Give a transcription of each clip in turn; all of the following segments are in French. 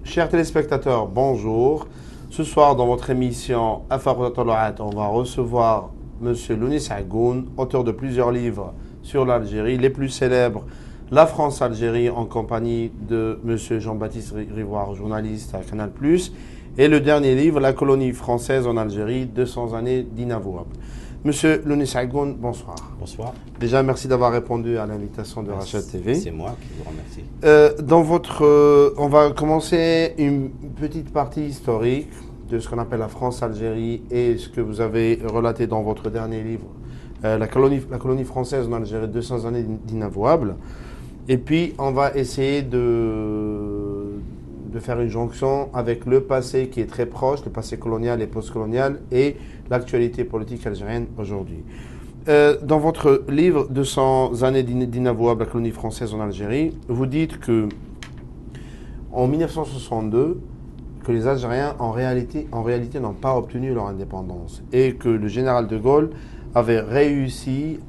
Chers téléspectateurs, bonjour. Ce soir, dans votre émission Afarou Taloat, on va recevoir M. Lounis Agoun, auteur de plusieurs livres sur l'Algérie, les plus célèbres, La France-Algérie, en compagnie de M. Jean-Baptiste Rivoire, journaliste à Canal+, et le dernier livre, La colonie française en Algérie, 200 années d'inavouable. Monsieur Lounis Agoun, bonsoir. Bonsoir. Déjà, merci d'avoir répondu à l'invitation de Rachel TV. C'est moi qui vous remercie. On va commencer une petite partie historique de ce qu'on appelle la France-Algérie et ce que vous avez relaté dans votre dernier livre, la colonie française en Algérie, 200 années d'inavouable. Et puis, on va essayer de faire une jonction avec le passé qui est très proche, le passé colonial et postcolonial, et l'actualité politique algérienne aujourd'hui. Dans votre livre 200 années d'inavouable, la colonie française en Algérie, vous dites que en 1962, que les Algériens en réalité n'ont pas obtenu leur indépendance et que le général de Gaulle avait réussi,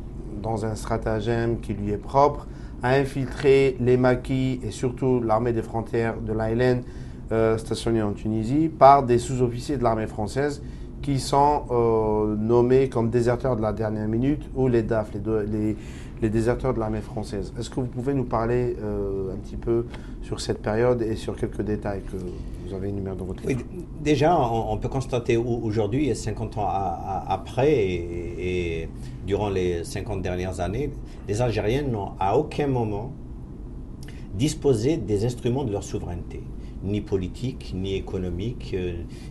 dans un stratagème qui lui est propre, à infiltrer les maquis et surtout l'armée des frontières de l'ALN stationnée en Tunisie par des sous-officiers de l'armée française qui sont nommés comme déserteurs de la dernière minute ou les DAF, les déserteurs de l'armée française. Est-ce que vous pouvez nous parler un petit peu sur cette période et sur quelques détails que vous avez énumérés dans votre livre? Oui, déjà, on peut constater aujourd'hui, 50 ans après et durant les 50 dernières années, les Algériens n'ont à aucun moment disposé des instruments de leur souveraineté. Ni politique, ni économique,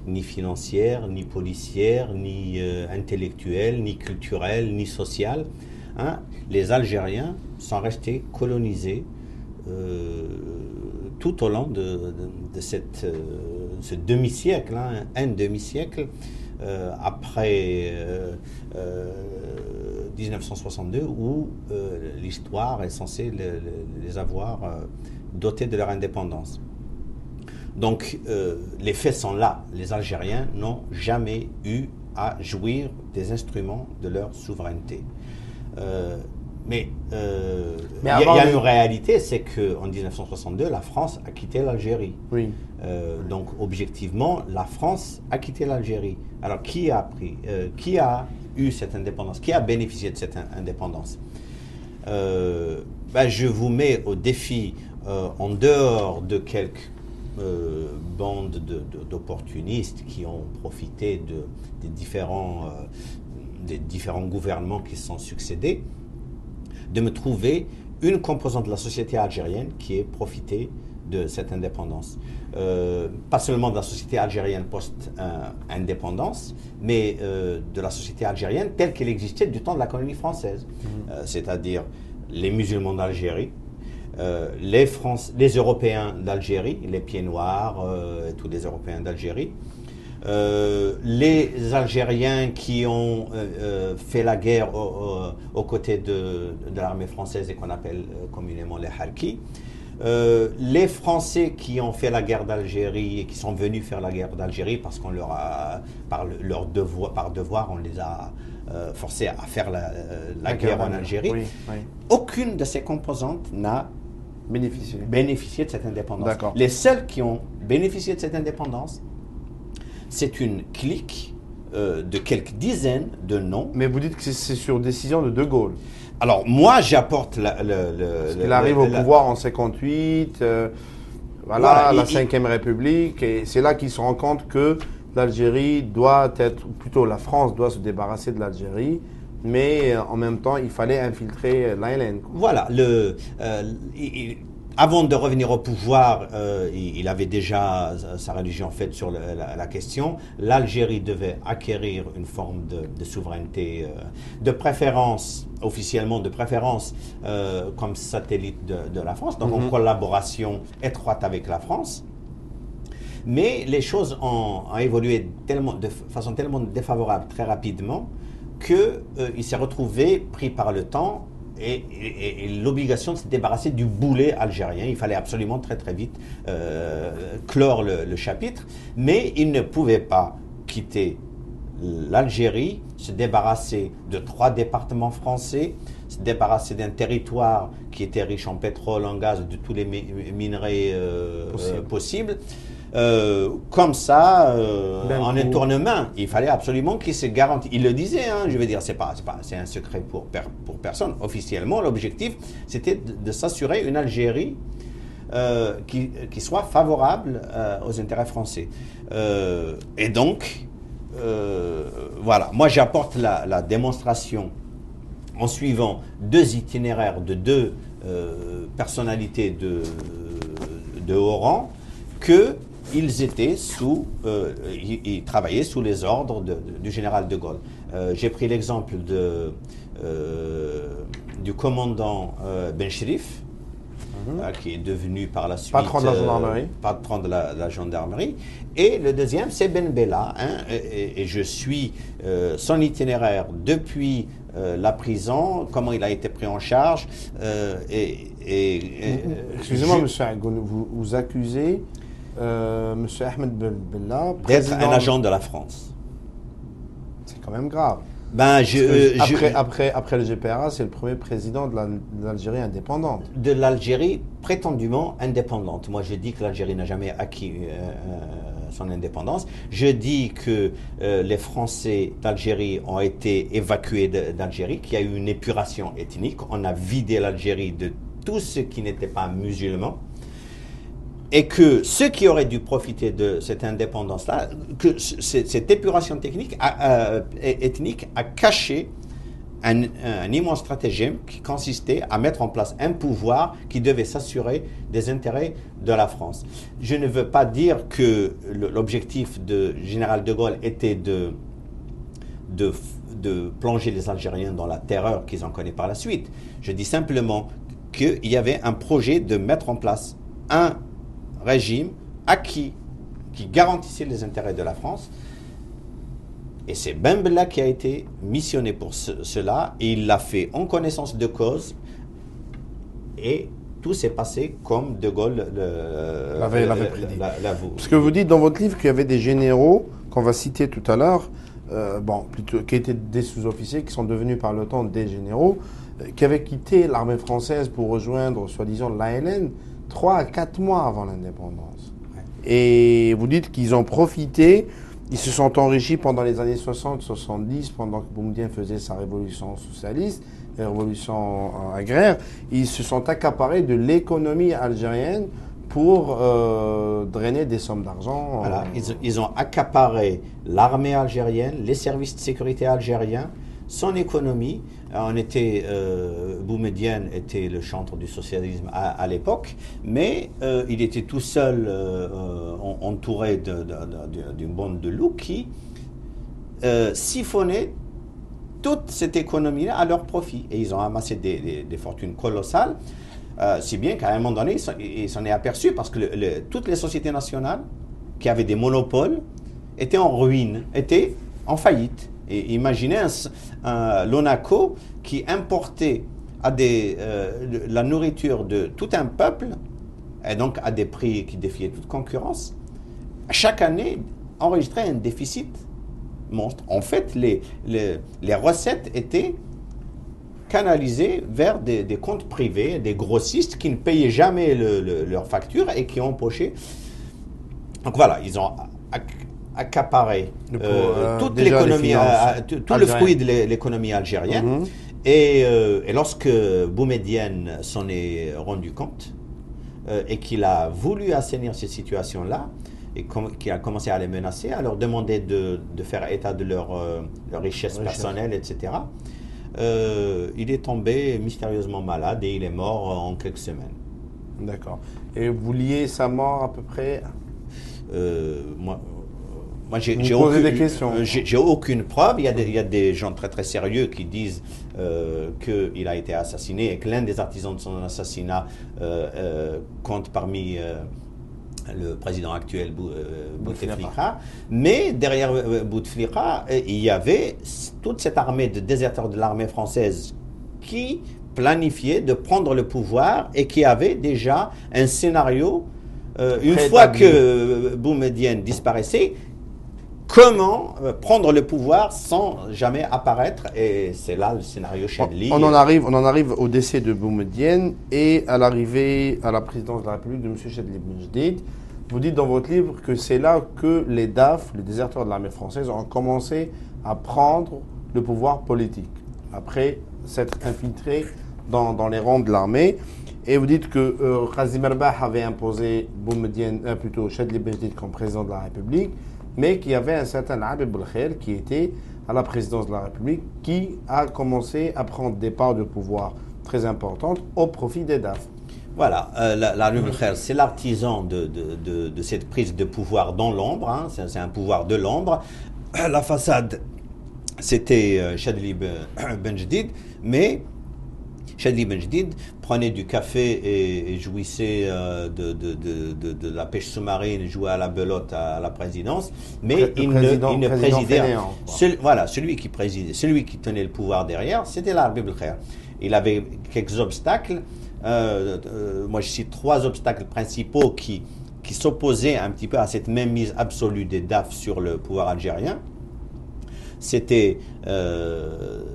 ni financière, ni policière, ni intellectuelle, ni culturelle, ni sociale. Les Algériens sont restés colonisés tout au long de ce demi-siècle, un demi-siècle après 1962, où l'histoire est censée les avoir dotés de leur indépendance. Donc, les faits sont là. Les Algériens n'ont jamais eu à jouir des instruments de leur souveraineté. Mais il y a une réalité, c'est qu'en 1962, la France a quitté l'Algérie. Oui. Donc, objectivement, la France a quitté l'Algérie. Alors, qui a eu cette indépendance? Qui a bénéficié de cette indépendance? Je vous mets au défi, en dehors de quelques bandes d'opportunistes qui ont profité des différents gouvernements qui se sont succédés, de me trouver une composante de la société algérienne qui ait profité de cette indépendance. Pas seulement de la société algérienne post-indépendance, mais de la société algérienne telle qu'elle existait du temps de la colonie française. C'est-à-dire les musulmans d'Algérie, les Européens d'Algérie, les pieds noirs, tous les Européens d'Algérie, les Algériens qui ont fait la guerre aux côtés de l'armée française et qu'on appelle communément les Harkis, les Français qui ont fait la guerre d'Algérie et qui sont venus faire la guerre d'Algérie parce qu'on leur a, par devoir, on les a forcés à faire la guerre en Algérie. Oui, oui. Aucune de ces composantes n'a bénéficié de cette indépendance. D'accord. Les seuls qui ont bénéficié de cette indépendance, c'est une clique de quelques dizaines de noms. Mais vous dites que c'est sur décision de Gaulle. Alors, moi, j'apporte il arrive au pouvoir en 58, la 5e République, et c'est là qu'il se rend compte que l'Algérie doit être, plutôt la France doit se débarrasser de l'Algérie, mais en même temps, il fallait infiltrer l'ALN. Voilà. Avant de revenir au pouvoir, il avait déjà sa religion faite sur la question. L'Algérie devait acquérir une forme de souveraineté, de préférence, officiellement de préférence, comme satellite de la France, donc en collaboration étroite avec la France. Mais les choses ont évolué de façon tellement défavorable très rapidement qu'il s'est retrouvé pris par le temps et l'obligation de se débarrasser du boulet algérien. Il fallait absolument très très vite clore le chapitre, mais il ne pouvait pas quitter l'Algérie, se débarrasser de 3 départements français, se débarrasser d'un territoire qui était riche en pétrole, en gaz, de tous les minerais possibles, comme ça, en coup. un tournement. Il fallait absolument qu'il se garantisse. Il le disait, hein, je veux dire, c'est un secret pour personne. Officiellement, l'objectif, c'était de s'assurer une Algérie qui soit favorable aux intérêts français. Et donc, voilà, moi j'apporte la démonstration en suivant deux itinéraires de deux personnalités de haut rang, qu'ils étaient ils travaillaient sous les ordres du général de Gaulle. J'ai pris l'exemple du commandant Ben Cherif, qui est devenu par la suite Patron de la gendarmerie. Patron de la gendarmerie. Et le deuxième, c'est Ben Bella. Hein, et je suis son itinéraire depuis la prison, comment il a été pris en charge. Excusez-moi, monsieur Agoun, vous accusez monsieur Ahmed Bella d'être un agent de la France. C'est quand même grave. Ben, après le GPRA, c'est le premier président de l'Algérie indépendante. De l'Algérie prétendument indépendante. Moi, je dis que l'Algérie n'a jamais acquis son indépendance. Je dis que les Français d'Algérie ont été évacués d'Algérie, qu'il y a eu une épuration ethnique. On a vidé l'Algérie de tout ce qui n'était pas musulman. Et que ceux qui auraient dû profiter de cette indépendance-là, que cette épuration ethnique a caché un immense stratagème qui consistait à mettre en place un pouvoir qui devait s'assurer des intérêts de la France. Je ne veux pas dire que l'objectif du général de Gaulle était de plonger les Algériens dans la terreur qu'ils ont connue par la suite. Je dis simplement qu'il y avait un projet de mettre en place un régime acquis qui garantissait les intérêts de la France. Et c'est Ben Bella qui a été missionné pour cela, et il l'a fait en connaissance de cause, et tout s'est passé comme De Gaulle l'avait prédit. L'avoue. Parce que vous dites dans votre livre qu'il y avait des généraux, qu'on va citer tout à l'heure, qui étaient des sous-officiers, qui sont devenus par le temps des généraux, qui avaient quitté l'armée française pour rejoindre, soi-disant, l'ALN 3 à 4 mois avant l'indépendance. Ouais. Et vous dites qu'ils ont profité, ils se sont enrichis pendant les années 60-70, pendant que Boumedienne faisait sa révolution socialiste, la révolution agraire. Ils se sont accaparés de l'économie algérienne pour drainer des sommes d'argent. Voilà, ils ont accaparé l'armée algérienne, les services de sécurité algériens, son économie. Boumedienne était le chantre du socialisme à l'époque, mais il était tout seul, entouré d'une bande de loups qui siphonnaient toute cette économie-là à leur profit. Et ils ont amassé des fortunes colossales, si bien qu'à un moment donné, ils s'en est aperçu parce que toutes les sociétés nationales qui avaient des monopoles étaient en ruine, étaient en faillite. Et imaginez l'ONACO qui importait la nourriture de tout un peuple, et donc à des prix qui défiaient toute concurrence, chaque année enregistrait un déficit monstre. En fait, les recettes étaient canalisées vers des comptes privés, des grossistes qui ne payaient jamais leurs factures et qui empochaient. Donc voilà, ils ont accaparé toute l'économie, tout le fruit de l'économie algérienne. Et lorsque Boumedienne s'en est rendu compte et qu'il a voulu assainir cette situation-là, et qu'il a commencé à les menacer, à leur demander de faire état de leur richesse personnelle, etc., il est tombé mystérieusement malade et il est mort en quelques semaines. D'accord. Et vous liez sa mort à peu près Moi, j'ai aucune preuve. Il y a des gens très très sérieux qui disent qu'il a été assassiné et que l'un des artisans de son assassinat compte parmi le président actuel Bouteflika. Mais derrière Bouteflika, il y avait toute cette armée de déserteurs de l'armée française qui planifiait de prendre le pouvoir et qui avait déjà un scénario. Une fois que Boumedienne disparaissait, comment prendre le pouvoir sans jamais apparaître? Et c'est là le scénario Chadli. On en arrive au décès de Boumedienne et à l'arrivée à la présidence de la République de M. Chadli Benjedid. vous dites dans votre livre que c'est là que les DAF, les déserteurs de l'armée française, ont commencé à prendre le pouvoir politique, après s'être infiltrés dans les rangs de l'armée. Et vous dites que Kazim Erbah avait imposé Boumedienne, plutôt Chadli Benjedid comme président de la République, mais qu'il y avait un certain Habib Belkhair qui était à la présidence de la République, qui a commencé à prendre des parts de pouvoir très importantes au profit des DAF. Voilà, Habib Belkhair, c'est l'artisan de cette prise de pouvoir dans l'ombre, hein, c'est un pouvoir de l'ombre. La façade, c'était Chadli Benjedid, mais Chadli Benjedid prenait du café et jouissait de la pêche sous-marine, jouait à la belote à la présidence, mais il ne présidait. Voilà, celui qui présidait, celui qui tenait le pouvoir derrière, c'était Habib Belkhair. Il avait quelques obstacles. Moi, je cite 3 obstacles principaux qui s'opposaient un petit peu à cette même mise absolue des DAF sur le pouvoir algérien. C'était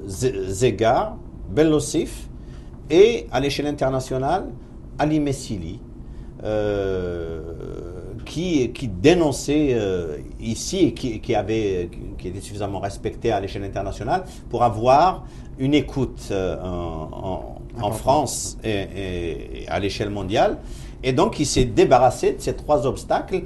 Zegha, Bellossif, et à l'échelle internationale, Ali Messili, qui dénonçait ici et qui était suffisamment respecté à l'échelle internationale pour avoir une écoute en France et à l'échelle mondiale. Et donc, il s'est débarrassé de ces 3 obstacles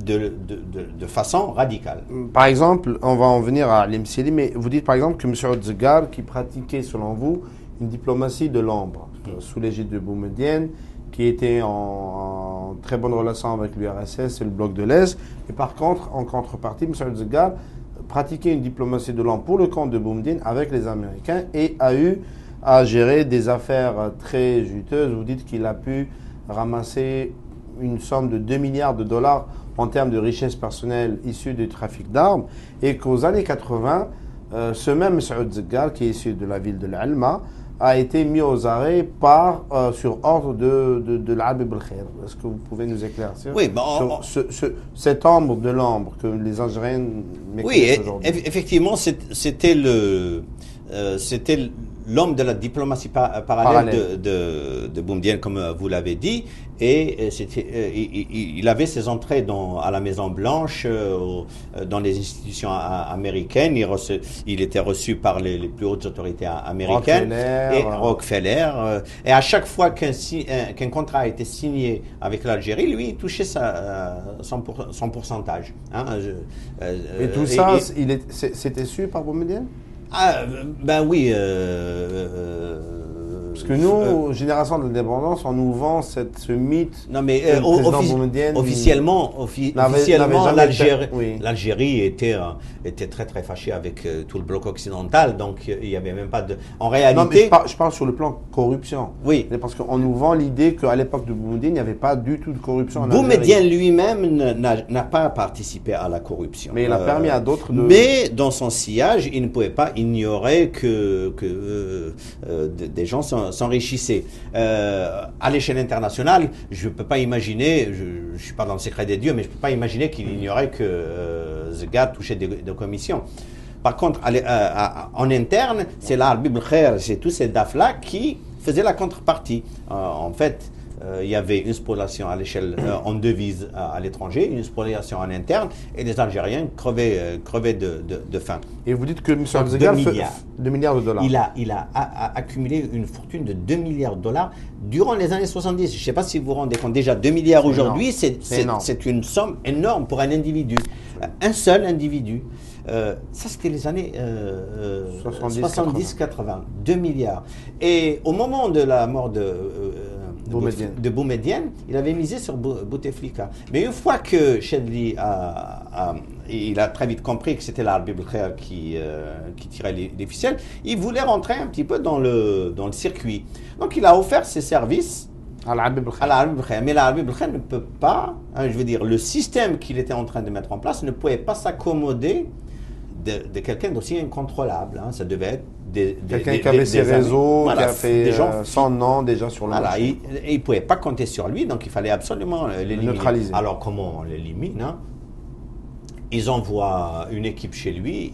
de façon radicale. Par exemple, on va en venir à Ali Messili, mais vous dites par exemple que M. Odzgar, qui pratiquait selon vous une diplomatie de l'ombre, sous l'égide de Boumedienne, qui était en très bonne relation avec l'URSS et le bloc de l'Est, et par contre, en contrepartie, M. Odzgar pratiquait une diplomatie de l'ombre pour le compte de Boumedienne avec les Américains et a eu à gérer des affaires très juteuses. Vous dites qu'il a pu ramasser une somme de 2 milliards de dollars en termes de richesse personnelle issue du trafic d'armes, et qu'aux années 80, ce même Saoud Zeggar, qui est issu de la ville de l'Alma, a été mis aux arrêts sur ordre de l'Habib Belkhair. Est-ce que vous pouvez nous éclaircir sur cette ombre de l'ombre que les Algériens méconnaissent aujourd'hui? Oui, effectivement, c'était l'homme de la diplomatie parallèle de Boumedienne, comme vous l'avez dit, et il avait ses entrées à la Maison Blanche, dans les institutions américaines. Il était reçu par les plus hautes autorités américaines, Rockefeller, et à chaque fois qu'un contrat a été signé avec l'Algérie, lui, il touchait son pourcentage. Hein, et tout ça, c'était su par Boumedienne? Ben oui. Parce que nous, génération de l'indépendance, on nous vend ce mythe. Non, mais officiellement, l'Algérie était très très fâchée avec tout le bloc occidental, donc il n'y avait même pas de. En réalité. Non, mais je parle sur le plan corruption. Oui. Parce qu'on nous vend l'idée qu'à l'époque de Boumedienne, il n'y avait pas du tout de corruption en Algérie. Boumedienne lui-même n'a pas participé à la corruption. Mais il a permis à d'autres de. Mais dans son sillage, il ne pouvait pas ignorer que des gens s'enrichissaient. À l'échelle internationale, je ne peux pas imaginer, je ne suis pas dans le secret des dieux, mais je ne peux pas imaginer qu'il ignorait que Zegha touchait des commissions. Par contre, en interne, c'est l'Habib Belkhair, c'est tous ces DAF-là qui faisaient la contrepartie. En fait, il y avait une spoliation à l'échelle en devise à l'étranger, une spoliation en interne, et les Algériens crevaient de faim. Et vous dites que M. Zegha fait 2 milliards de dollars. Il a accumulé une fortune de 2 milliards de dollars durant les années 70. Je ne sais pas si vous vous rendez compte, déjà 2 milliards aujourd'hui, c'est une somme énorme pour un individu. Un seul individu. Ça, c'était les années 70-80. 2 milliards. Et au moment de la mort de Boumedienne, il avait misé sur Bouteflika. Mais une fois que Chadli il a très vite compris que c'était l'Habib Belkhair qui tirait les ficelles, il voulait rentrer un petit peu dans le circuit. Donc il a offert ses services à l'Habib Belkhair. Mais l'Habib Belkhair ne peut pas, je veux dire, le système qu'il était en train de mettre en place ne pouvait pas s'accommoder de quelqu'un d'aussi incontrôlable. Ça devait être quelqu'un qui avait ses réseaux, qui a fait son nom déjà sur le marché. Et il ne pouvait pas compter sur lui, donc il fallait absolument l'éliminer. Neutraliser. Alors comment on l'élimine? Ils envoient une équipe chez lui,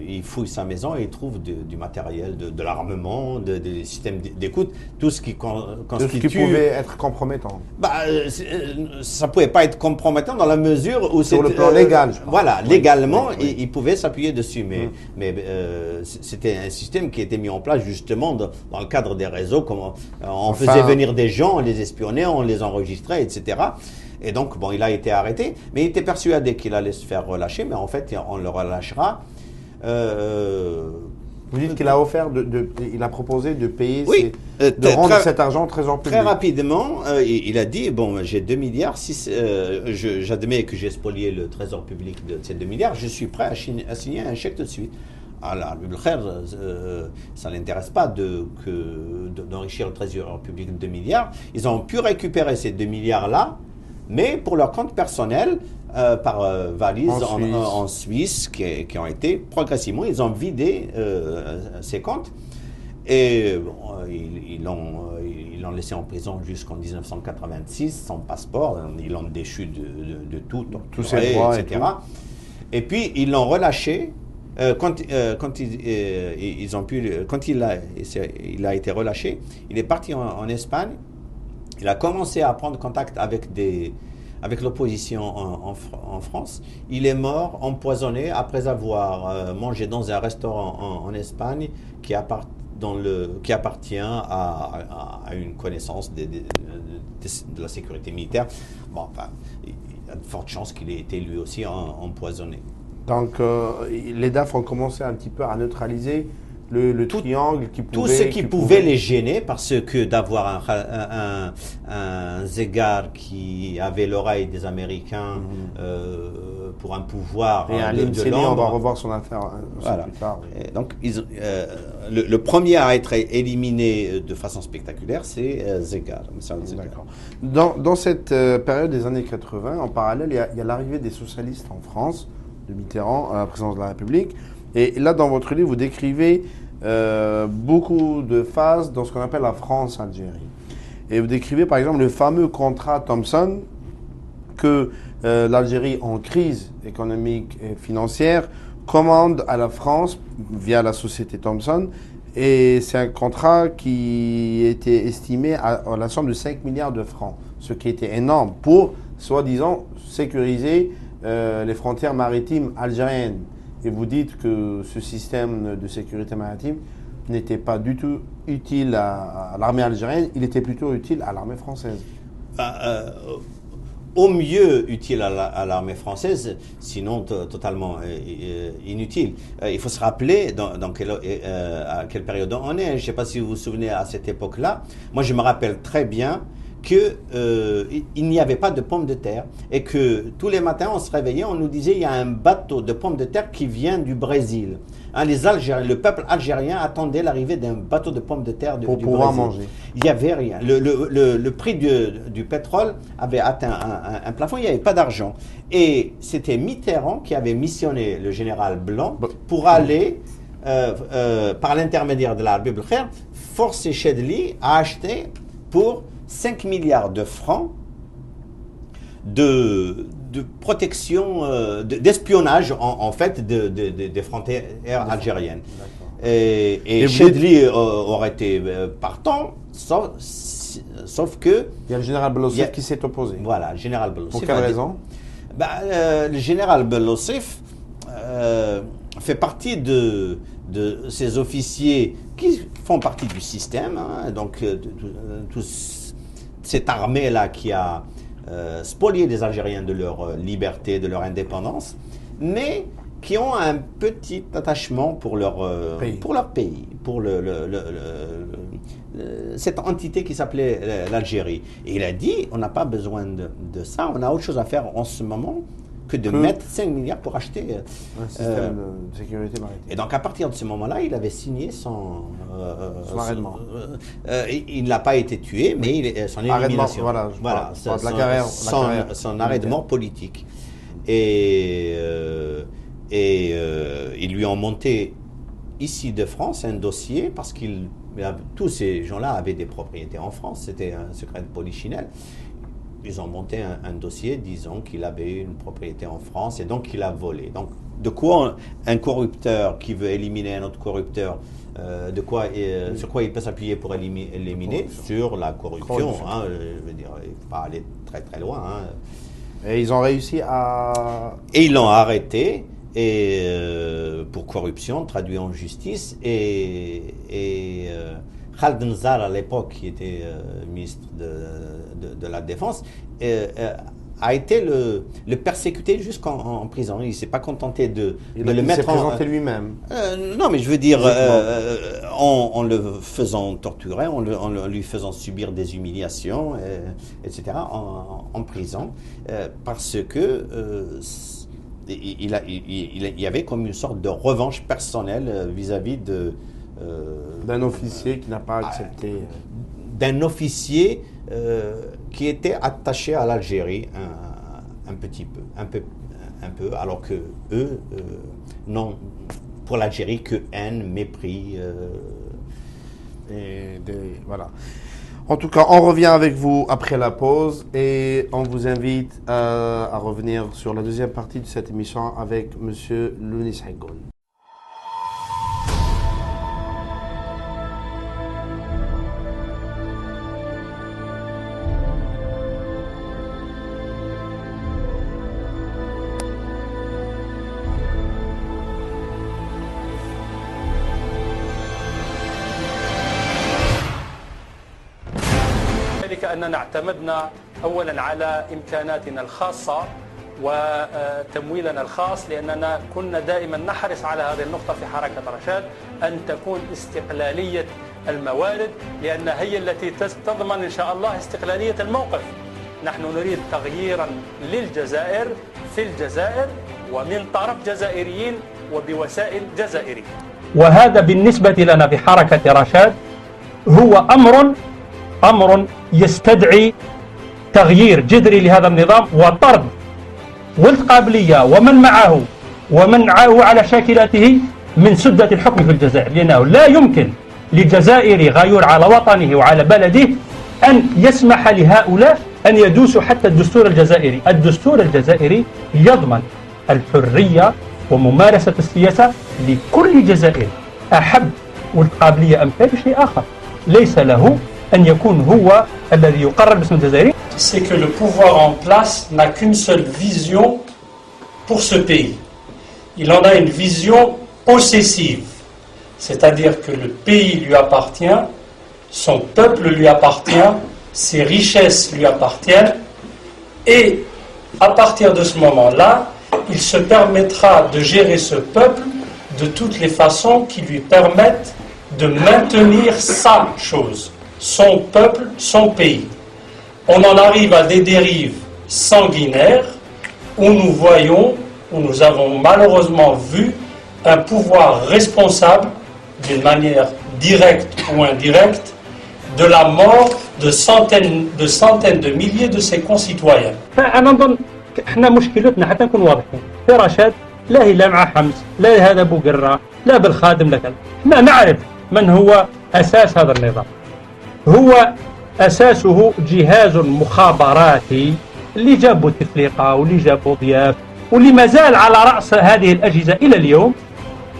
il fouille sa maison et il trouve du matériel, de l'armement, des systèmes d'écoute, tout ce qui constitue... Tout ce qui pouvait être compromettant. Ça ne pouvait pas être compromettant dans la mesure où... Sur le plan légal, je pense. Voilà, Oui, légalement, oui. il pouvait s'appuyer dessus, mais c'était un système qui était mis en place justement dans le cadre des réseaux, comme on faisait venir des gens, on les espionnait, on les enregistrait, etc. Et donc, bon, il a été arrêté, mais il était persuadé qu'il allait se faire relâcher, mais en fait, on le relâchera. Vous dites qu'il a offert, il a proposé de payer, oui, de rendre cet argent au Trésor public. Très rapidement, il a dit, bon, j'ai 2 milliards, j'admets que j'ai spolié le Trésor public de ces 2 milliards, je suis prêt à signer un chèque tout de suite. Alors, ça ne l'intéresse pas d'enrichir le Trésor public de 2 milliards. Ils ont pu récupérer ces 2 milliards-là, mais pour leur compte personnel, par valise en Suisse, qui ont été progressivement, ils ont vidé ces comptes et ils l'ont laissé en prison jusqu'en 1986, sans passeport, ils l'ont déchu de tout, tous ses droits, etc. Et puis ils l'ont relâché. Quand il a été relâché, il est parti en Espagne. Il a commencé à prendre contact avec l'opposition en France. Il est mort empoisonné après avoir mangé dans un restaurant en Espagne qui appartient à une connaissance de la sécurité militaire. Bon, enfin, il y a de fortes chances qu'il ait été lui aussi empoisonné. Donc, les DAF ont commencé un petit peu à neutraliser le triangle qui pouvait... Tout ce qui pouvait les gêner, parce que d'avoir un Zegard qui avait l'oreille des Américains pour un pouvoir et de l'ombre. On va revoir son affaire voilà. Plus tard. Oui. Et donc, le premier à être éliminé de façon spectaculaire, c'est Zegard. D'accord. Dans cette période des années 80, en parallèle, il y a l'arrivée des socialistes en France, de Mitterrand à la présidence de la République. Et là, dans votre livre, vous décrivez beaucoup de phases dans ce qu'on appelle la France-Algérie. Et vous décrivez, par exemple, le fameux contrat Thomson que l'Algérie, en crise économique et financière, commande à la France via la société Thomson. Et c'est un contrat qui était estimé à la somme de 5 milliards de francs, ce qui était énorme pour, soi-disant, sécuriser les frontières maritimes algériennes. Et vous dites que ce système de sécurité maritime n'était pas du tout utile à l'armée algérienne, il était plutôt utile à l'armée française. Au mieux utile à l'armée française, sinon totalement inutile. Il faut se rappeler à quelle période on est. Je ne sais pas si vous vous souvenez à cette époque-là. Moi, je me rappelle très bien qu'il n'y avait pas de pommes de terre et que tous les matins on se réveillait, on nous disait il y a un bateau de pommes de terre qui vient du Brésil. Le peuple algérien attendait l'arrivée d'un bateau de pommes de terre pour du pouvoir Brésil. Manger. Il n'y avait rien. Le prix du pétrole avait atteint un plafond, il n'y avait pas d'argent. Et c'était Mitterrand qui avait missionné le général Blanc pour aller, par l'intermédiaire de la Bible Khair, forcer Chedli à acheter pour 5 milliards de francs de protection, d'espionnage en fait des frontières algériennes. Et Chedli aurait été partant, sauf que... Il y a le général Belossif qui s'est opposé. Voilà, le général Belossif. Pour quelle raison? Le général Belossif fait partie de ces officiers qui font partie du système, hein, donc cette armée-là qui a spolié les Algériens de leur liberté, de leur indépendance, mais qui ont un petit attachement pour leur pays, pour cette entité qui s'appelait l'Algérie. Et il a dit, on n'a pas besoin de ça, on a autre chose à faire en ce moment que de mettre 5 milliards pour acheter un système de sécurité maritime. Et donc à partir de ce moment-là, il avait signé son arrêtement. Il n'a pas été tué, mais son élimination. Voilà, son arrêt de mort politique. Et ils lui ont monté ici de France un dossier parce tous ces gens-là avaient des propriétés en France. C'était un secret de polichinelle. Ils ont monté un dossier disant qu'il avait une propriété en France et donc qu'il a volé. Donc de quoi un corrupteur qui veut éliminer un autre corrupteur, sur quoi il peut s'appuyer pour éliminer sur la corruption. Hein, je veux dire, il ne faut pas aller très très loin. Hein. Et ils ont réussi à... Et ils l'ont arrêté pour corruption, traduit en justice. Et Khaled Nzar, à l'époque, qui était ministre de la Défense, a été le persécuté jusqu'en prison. Il ne s'est pas contenté de le mettre en... Il s'est présenté lui-même. Non, mais je veux dire, en le faisant torturer, en lui faisant subir des humiliations, etc., en prison, parce que il y avait comme une sorte de revanche personnelle vis-à-vis d'un officier qui n'a pas accepté... d'un officier qui était attaché à l'Algérie un petit peu, un peu, alors que eux n'ont pour l'Algérie que haine, mépris. Voilà. En tout cas, on revient avec vous après la pause et on vous invite à revenir sur la deuxième partie de cette émission avec Monsieur Lounis Heggoun. أننا اعتمدنا أولا على إمكاناتنا الخاصة وتمويلنا الخاص، لأننا كنا دائما نحرص على هذه النقطة في حركة رشاد، أن تكون استقلالية الموارد، لأنها هي التي تضمن إن شاء الله استقلالية الموقف. نحن نريد تغييرا للجزائر في الجزائر ومن طرف جزائريين وبوسائل جزائرية. وهذا بالنسبة لنا في حركة رشاد هو أمر يستدعي تغيير جذري لهذا النظام وطرد ولد قابلية ومن معه على شاكلته من سدة الحكم في الجزائر، لأنه لا يمكن لجزائري غيور على وطنه وعلى بلده أن يسمح لهؤلاء أن يدوسوا حتى الدستور الجزائري. الدستور الجزائري يضمن الحرية وممارسة السياسة لكل جزائري، أحب ولد قابلية أم كان شيء آخر، ليس له أن يكون هو الذي يقرر باسم الجزائري. C'est que le pouvoir en place n'a qu'une seule vision pour ce pays. Il en a une vision possessive, c'est-à-dire que le pays lui appartient, son peuple lui appartient, ses richesses lui appartiennent, et à partir de ce moment-là, il se permettra de gérer ce peuple de toutes les façons qui lui permettent de maintenir sa chose, son peuple, son pays. On en arrive à des dérives sanguinaires où nous voyons, où nous avons malheureusement vu un pouvoir responsable, d'une manière directe ou indirecte, de la mort de centaines de milliers de ses concitoyens. أنا نظن احنا مشكلتنا حتى نكون واضحين في رشاد لا هي لا مع حمص لا هذا بوقرة لا بالخادم لا كذا. احنا نعرف من هو أساس هذا النظام. هو أساسه جهاز مخابراتي اللي جابوا تفليقة واللي جابوا ضياف واللي ما زال على رأس هذه الأجهزة إلى اليوم،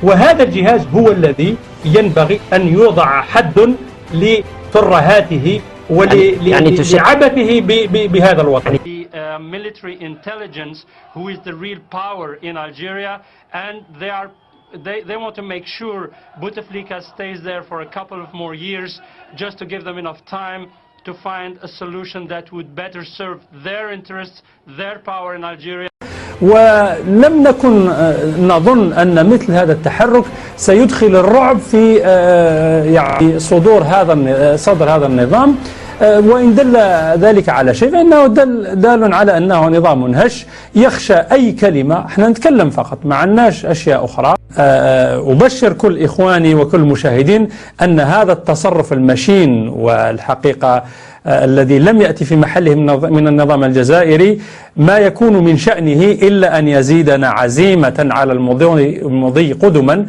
وهذا الجهاز هو الذي ينبغي أن يوضع حد لترهاته ولعبثه بهذا الوطن. Military intelligence, who is the real power in Algeria, and they want to make sure Bouteflika stays there for a couple of more years, just to give them enough time to find a solution that would better serve their interests, their power in Algeria. ولم نكن نظن أن مثل هذا التحرك سيدخل الرعب في يعني صدر هذا النظام، وإن دل ذلك على شيء فإنه دال على أنه نظام هش يخشى أي كلمة. احنا نتكلم فقط، ما عندناش أشياء أخرى. أبشر كل إخواني وكل المشاهدين أن هذا التصرف المشين والحقيقة الذي لم يأتي في محله من النظام الجزائري ما يكون من شأنه إلا أن يزيدنا عزيمة على المضي قدما.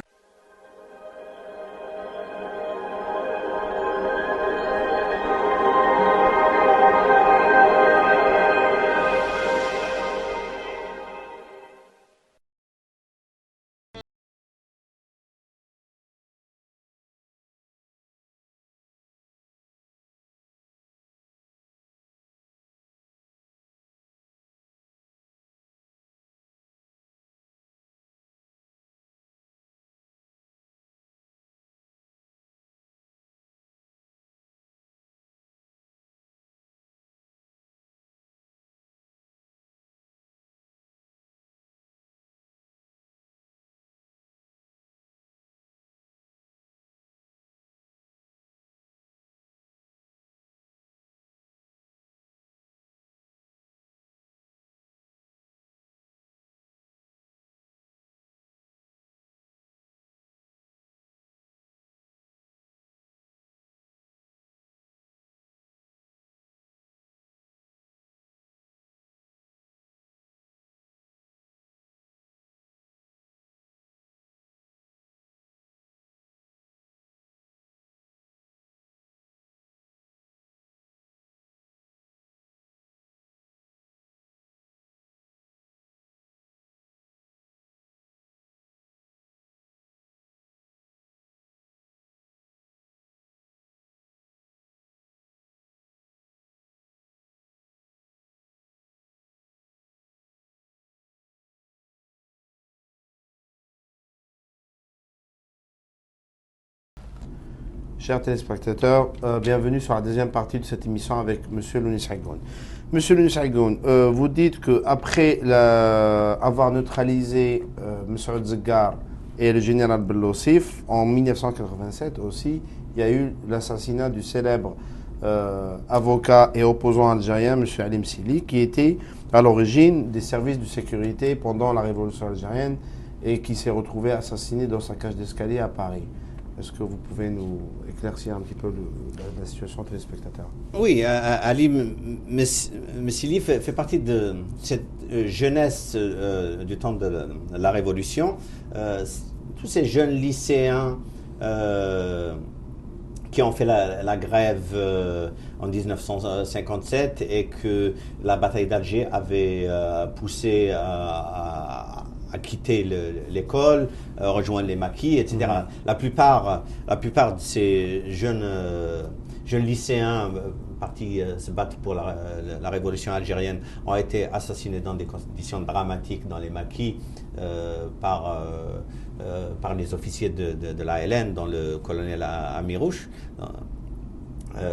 Chers téléspectateurs, bienvenue sur la deuxième partie de cette émission avec M. Lounis Aigoun. Monsieur Lounis Aigoun, vous dites qu'après avoir neutralisé M. Zeggar et le général Bellossif, en 1987 aussi, il y a eu l'assassinat du célèbre avocat et opposant algérien, M. Ali Msili, qui était à l'origine des services de sécurité pendant la révolution algérienne et qui s'est retrouvé assassiné dans sa cage d'escalier à Paris. Est-ce que vous pouvez nous éclaircir un petit peu la situation téléspectateur? Oui, Ali Msili fait partie de cette jeunesse du temps de la Révolution. Tous ces jeunes lycéens qui ont fait la grève en 1957 et que la bataille d'Alger avait poussé à quitter l'école, rejoindre les maquis, etc. La plupart de ces jeunes lycéens partis se battre pour la révolution algérienne ont été assassinés dans des conditions dramatiques dans les maquis par les officiers de l'ALN, dont le colonel Amirouche,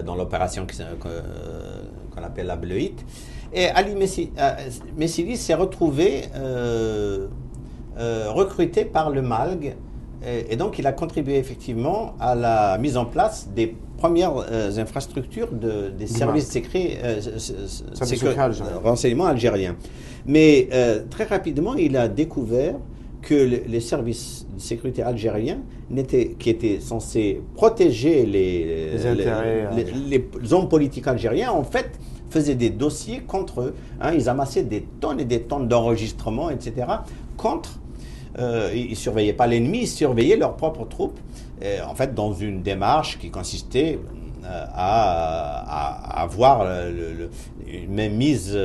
dans l'opération qu'on appelle la Bleuite. Et Ali Msili s'est retrouvé recruté par le MALG et donc il a contribué effectivement à la mise en place des premières infrastructures des services secrets renseignements algériens. Mais très rapidement, il a découvert que les services de sécurité algériens qui étaient censés protéger les hommes politiques algériens, en fait, faisaient des dossiers contre eux. Ils amassaient des tonnes et des tonnes d'enregistrements, etc., contre. Ils ne surveillaient pas l'ennemi, ils surveillaient leurs propres troupes, en fait, dans une démarche qui consistait à avoir une même mise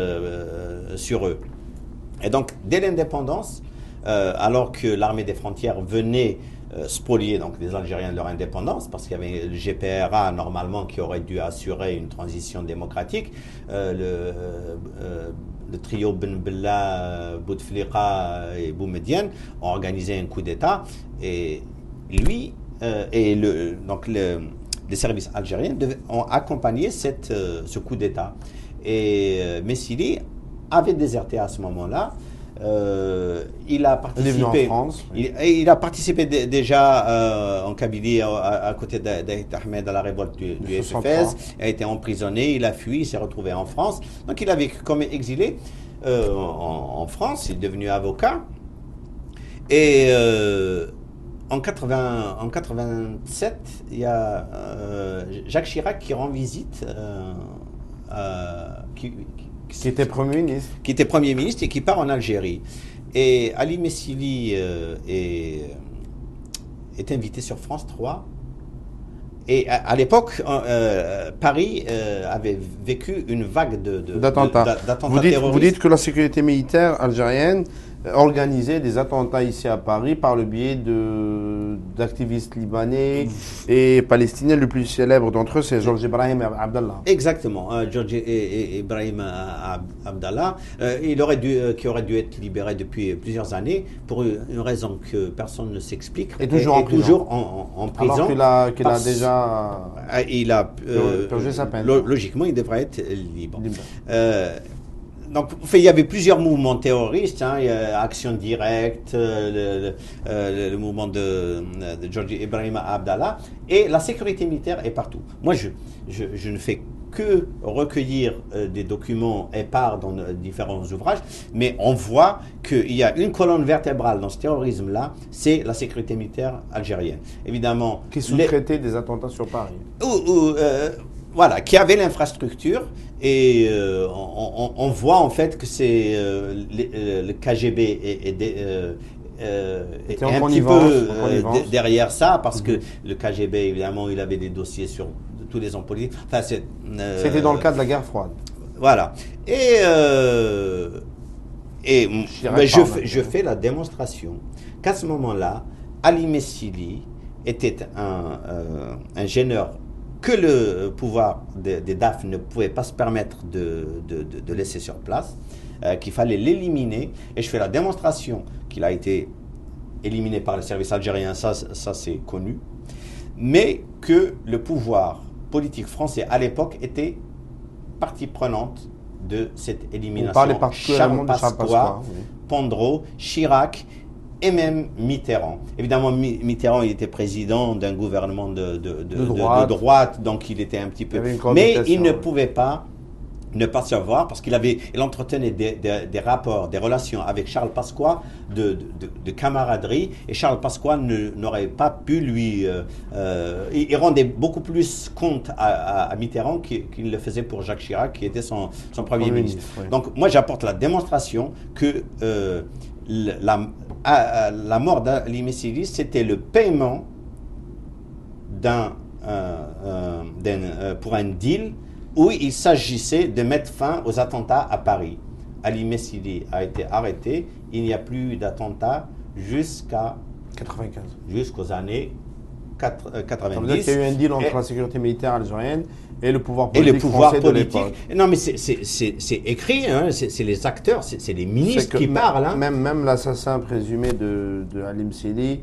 sur eux. Et donc, dès l'indépendance, alors que l'armée des frontières venait spolier donc les Algériens de leur indépendance, parce qu'il y avait le GPRA normalement qui aurait dû assurer une transition démocratique, le trio Ben Bella, Bouteflika et Boumediene ont organisé un coup d'État et lui les services algériens ont accompagné ce coup d'État. Et Msili avait déserté à ce moment-là. Il a participé. Il a participé déjà en Kabylie à côté d'Aït Ahmed à la révolte du FFS. Il a été emprisonné, il a fui, il s'est retrouvé en France. Donc il a vécu comme exilé en France. Il est devenu avocat. Et en 87, il y a Jacques Chirac qui rend visite. Qui était Premier ministre. Qui était Premier ministre et qui part en Algérie. Et Ali Msili est invité sur France 3. Et à l'époque, Paris avait vécu une vague d'attentats terroristes. Vous dites que la sécurité militaire algérienne organisait des attentats ici à Paris par le biais d'activistes libanais et palestiniens. Le plus célèbre d'entre eux, c'est Georges Ibrahim Abdallah. Exactement, Georges Ibrahim Abdallah, qui aurait dû être libéré depuis plusieurs années pour une raison que personne ne s'explique. Et toujours en prison. Alors qu'il a déjà purgé sa peine. Logiquement, il devrait être libre. Donc, il y avait plusieurs mouvements terroristes, Action Directe, le mouvement de Georges Ibrahim Abdallah, et la sécurité militaire est partout. Moi, je ne fais que recueillir des documents épars dans différents ouvrages, mais on voit qu'il y a une colonne vertébrale dans ce terrorisme-là, c'est la sécurité militaire algérienne. Évidemment, qui sous-traitait des attentats sur Paris. Voilà, qui avait l'infrastructure et on voit en fait que c'est le KGB est un petit peu derrière ça parce que le KGB évidemment il avait des dossiers sur tous les hommes politiques. Enfin, c'était dans le cadre de la guerre froide. Voilà. Je fais la démonstration qu'à ce moment-là, Ali Msili était un gêneur que le pouvoir des DAF ne pouvait pas se permettre de laisser sur place, qu'il fallait l'éliminer. Et je fais la démonstration qu'il a été éliminé par le service algérien, ça c'est connu. mais que le pouvoir politique français à l'époque était partie prenante de cette élimination. On parlait particulièrement de Charles Pasqua, oui. Pandro, Chirac et même Mitterrand. Évidemment, Mitterrand, il était président d'un gouvernement de droite, donc il était un petit peu... Mais il ne pouvait pas ne pas savoir, parce qu'il entretenait des rapports, des relations avec Charles Pasqua de camaraderie, et Charles Pasqua n'aurait pas pu lui... il rendait beaucoup plus compte à Mitterrand qu'il le faisait pour Jacques Chirac, qui était son Premier ministre. Oui. Donc moi j'apporte la démonstration que la mort d'Ali Messili, c'était le paiement pour un deal où il s'agissait de mettre fin aux attentats à Paris. Ali Messili a été arrêté, il n'y a plus d'attentats jusqu'à 95. Jusqu'aux années 90. Ça veut dire qu'il y a eu un deal entre la sécurité militaire algérienne et le pouvoir politique français de l'époque. Non, mais c'est écrit, hein, c'est les acteurs, c'est les ministres qui parlent. Hein. Même l'assassin présumé de Ali Messili,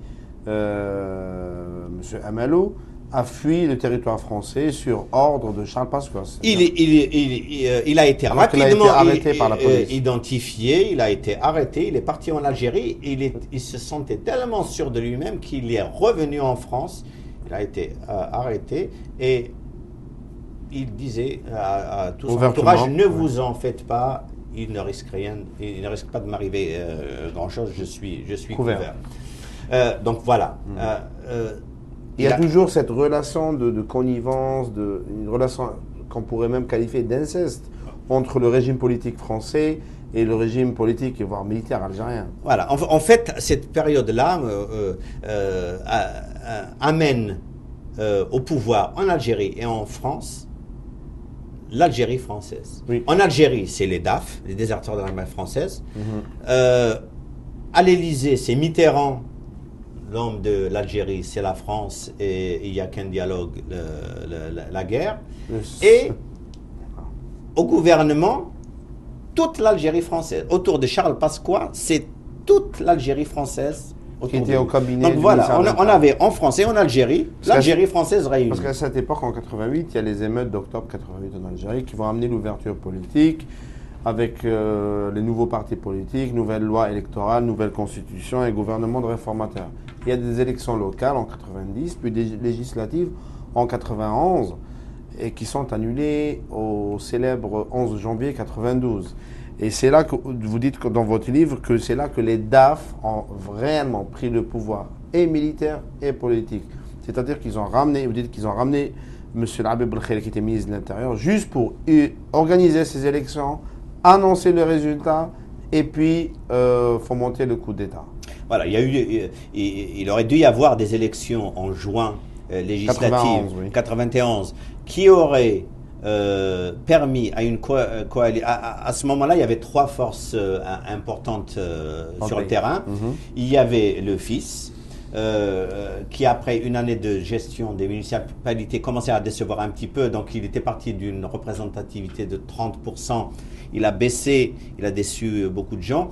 M. Amalou, a fui le territoire français sur ordre de Charles Pasqua. Il a été rapidement arrêté par la police. Identifié, il a été arrêté, il est parti en Algérie, il se sentait tellement sûr de lui-même qu'il est revenu en France, il a été arrêté et il disait à tout son entourage, ne vous en faites pas, il ne risque rien, il ne risque pas de m'arriver grand-chose, je suis couvert. Donc voilà. Il y a toujours cette relation de connivence, une relation qu'on pourrait même qualifier d'inceste entre le régime politique français et le régime politique, voire militaire algérien. Voilà. En fait, cette période-là amène au pouvoir en Algérie et en France l'Algérie française. Oui. En Algérie, c'est les DAF, les déserteurs de l'armée française. À l'Élysée, c'est Mitterrand. L'homme de l'Algérie, c'est la France et il n'y a qu'un dialogue, la guerre. Et au gouvernement, toute l'Algérie française. Autour de Charles Pasqua, c'est toute l'Algérie française. Qui était au cabinet. Donc voilà, on avait en France et en Algérie, l'Algérie française réunie. Parce qu'à cette époque, en 88, il y a les émeutes d'octobre 88 en Algérie qui vont amener l'ouverture politique avec les nouveaux partis politiques, nouvelles lois électorales, nouvelle constitution et gouvernement de réformateurs. Il y a des élections locales en 90, puis des législatives en 91, et qui sont annulées au célèbre 11 janvier 92. Et c'est là que vous dites dans votre livre que c'est là que les DAF ont réellement pris le pouvoir, et militaire et politique. C'est-à-dire qu'ils ont ramené, vous dites qu'ils ont ramené M. Labib Belkheiri, qui était ministre de l'Intérieur, juste pour organiser ces élections, annoncer le résultat et puis fomenter le coup d'État. Voilà, il aurait dû y avoir des élections en juin législatives 91 qui auraient permis à une coalition. À ce moment-là, il y avait trois forces importantes sur le terrain. Il y avait le FIS, qui après une année de gestion des municipalités commençait à décevoir un petit peu, donc il était parti d'une représentativité de 30%, il a baissé, il a déçu beaucoup de gens.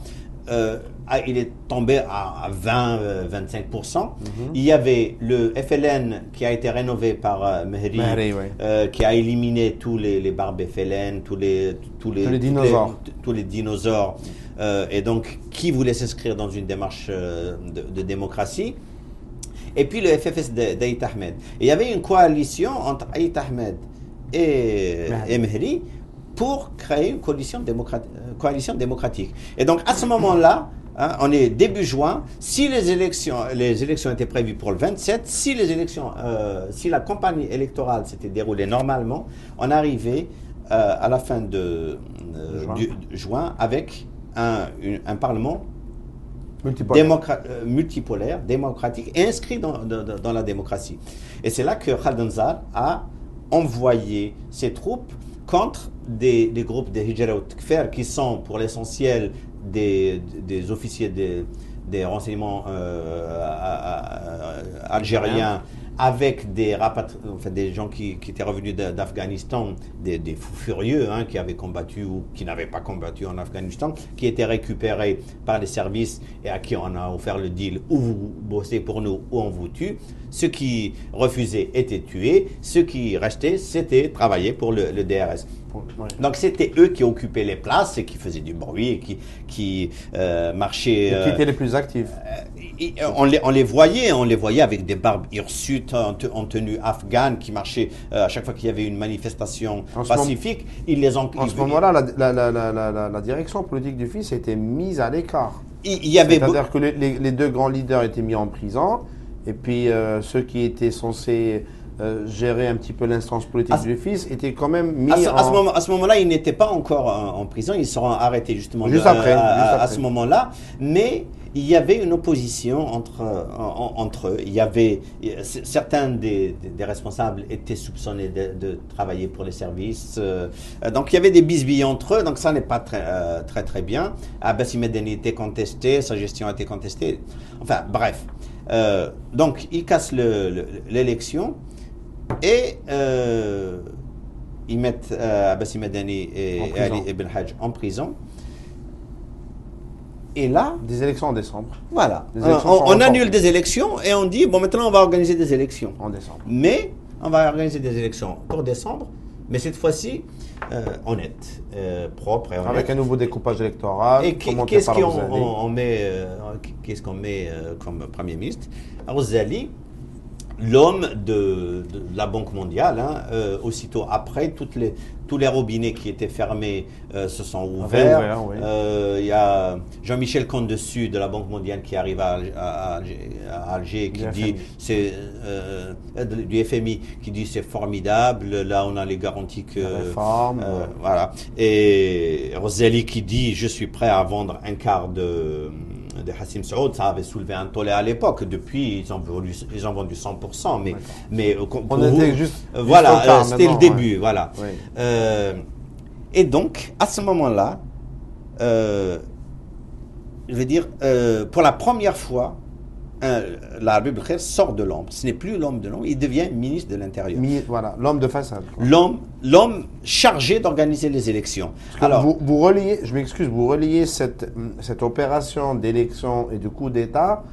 Il est tombé à 20-25%. Il y avait le FLN qui a été rénové par Mehri, qui a éliminé tous les barbes FLN, tous les dinosaures, et donc qui voulait s'inscrire dans une démarche de démocratie. Et puis le FFS d'Aït Ahmed. Et il y avait une coalition entre Aït Ahmed et Mehri pour créer une coalition démocratique. Et donc à ce moment-là, on est début juin, si les élections étaient prévues pour le 27, si la campagne électorale s'était déroulée normalement, on arrivait à la fin de juin avec un parlement multipolaire, démocratique et inscrit dans la démocratie. Et c'est là que Khaled Nsar a envoyé ses troupes contre des groupes de Hijra ou Tekfer qui sont pour l'essentiel des officiers des renseignements algériens avec des gens qui étaient revenus d'Afghanistan, des fous furieux qui avaient combattu ou qui n'avaient pas combattu en Afghanistan, qui étaient récupérés par les services et à qui on a offert le deal ou vous bossez pour nous ou on vous tue. Ceux qui refusaient étaient tués, ceux qui restaient, c'était travailler pour le DRS. Ouais. Donc c'était eux qui occupaient les places et qui faisaient du bruit et qui marchaient. Et qui étaient les plus actifs. On les voyait avec des barbes hirsutes en tenue afghane qui marchaient à chaque fois qu'il y avait une manifestation pacifique. En ce moment-là, la direction politique du FIS était mise à l'écart. C'est-à-dire que les deux grands leaders étaient mis en prison et puis ceux qui étaient censés gérer un petit peu l'instance politique du FIS était quand même mis à ce moment-là, ils n'étaient pas encore en prison, ils seront arrêtés justement à ce moment-là, mais il y avait une opposition entre eux. Il y avait certains des responsables étaient soupçonnés de travailler pour les services, donc il y avait des bisbilles entre eux, donc ça n'est pas très bien. Abbassi Medani était contesté, sa gestion a été contestée, enfin bref. Donc ils cassent l'élection. Et ils mettent Abbassi Medani et Ali Ibn Hajj en prison. Et là... Des élections en décembre. Voilà. On annule des élections et on dit, bon, maintenant on va organiser des élections. En décembre. Mais on va organiser des élections pour décembre, mais cette fois-ci, honnête, propre et honnête. Avec un nouveau découpage électoral. Et qu'est-ce qu'on met comme Premier ministre? Rozzali, l'homme de la Banque mondiale, aussitôt après, tous les robinets qui étaient fermés se sont ouverts. Oui. Il y a Jean-Michel Condessus de la Banque mondiale qui arrive à Alger, qui dit, du FMI, qui dit c'est formidable, là on a les garanties que... réforme. Voilà. Et Rozzali qui dit je suis prêt à vendre un quart de Hassim Saoud, ça avait soulevé un tollé à l'époque. Depuis, ils ont vendu 100%, mais on était juste voilà, c'était le début, ouais. Voilà. Oui. Et donc, à ce moment-là, je veux dire, pour la première fois, l'Arabie Belkhair sort de l'ombre. Ce n'est plus l'homme de l'ombre, il devient ministre de l'Intérieur. Voilà, l'homme de façade. L'homme chargé d'organiser les élections. Alors, vous reliez, je m'excuse, vous reliez cette opération d'élection et de coup d'État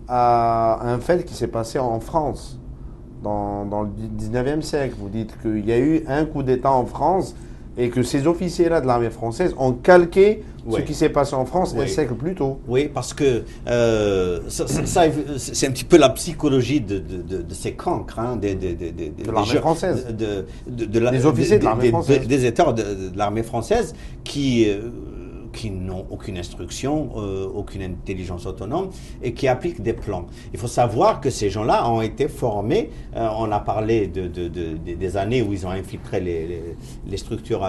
à un fait qui s'est passé en France dans le 19e siècle. Vous dites qu'il y a eu un coup d'État en France et que ces officiers-là de l'armée française ont calqué ce qui s'est passé en France un siècle plus tôt. Oui, parce que c'est un petit peu la psychologie de ces cancres, de l'armée française, des officiers de l'armée française, des États de l'armée française qui n'ont aucune instruction, aucune intelligence autonome et qui appliquent des plans. Il faut savoir que ces gens-là ont été formés, on a parlé des années où ils ont infiltré les structures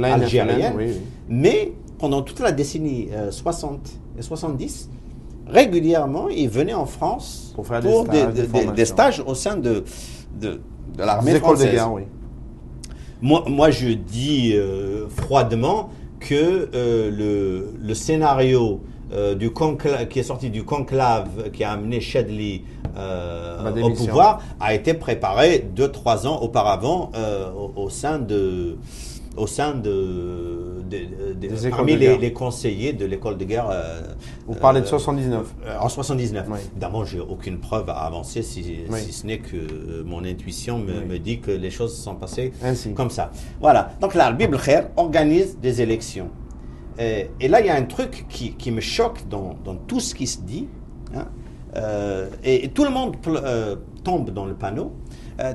algériennes, mais pendant toute la décennie 60 et 70, régulièrement, ils venaient en France pour faire des stages au sein de l'armée française. Des écoles de guerre, oui. Moi, je dis froidement que le scénario qui est sorti du conclave qui a amené Chadli au pouvoir a été préparé 2-3 ans auparavant au sein parmi les conseillers de l'école de guerre. Vous parlez de 79. En 79. Oui. Évidemment, j'ai aucune preuve à avancer si ce n'est que mon intuition me dit que les choses se sont passées comme ça. Voilà. Donc l'Arabie Belkhair organise des élections. Et là, il y a un truc qui me choque dans tout ce qui se dit. Et tout le monde tombe dans le panneau.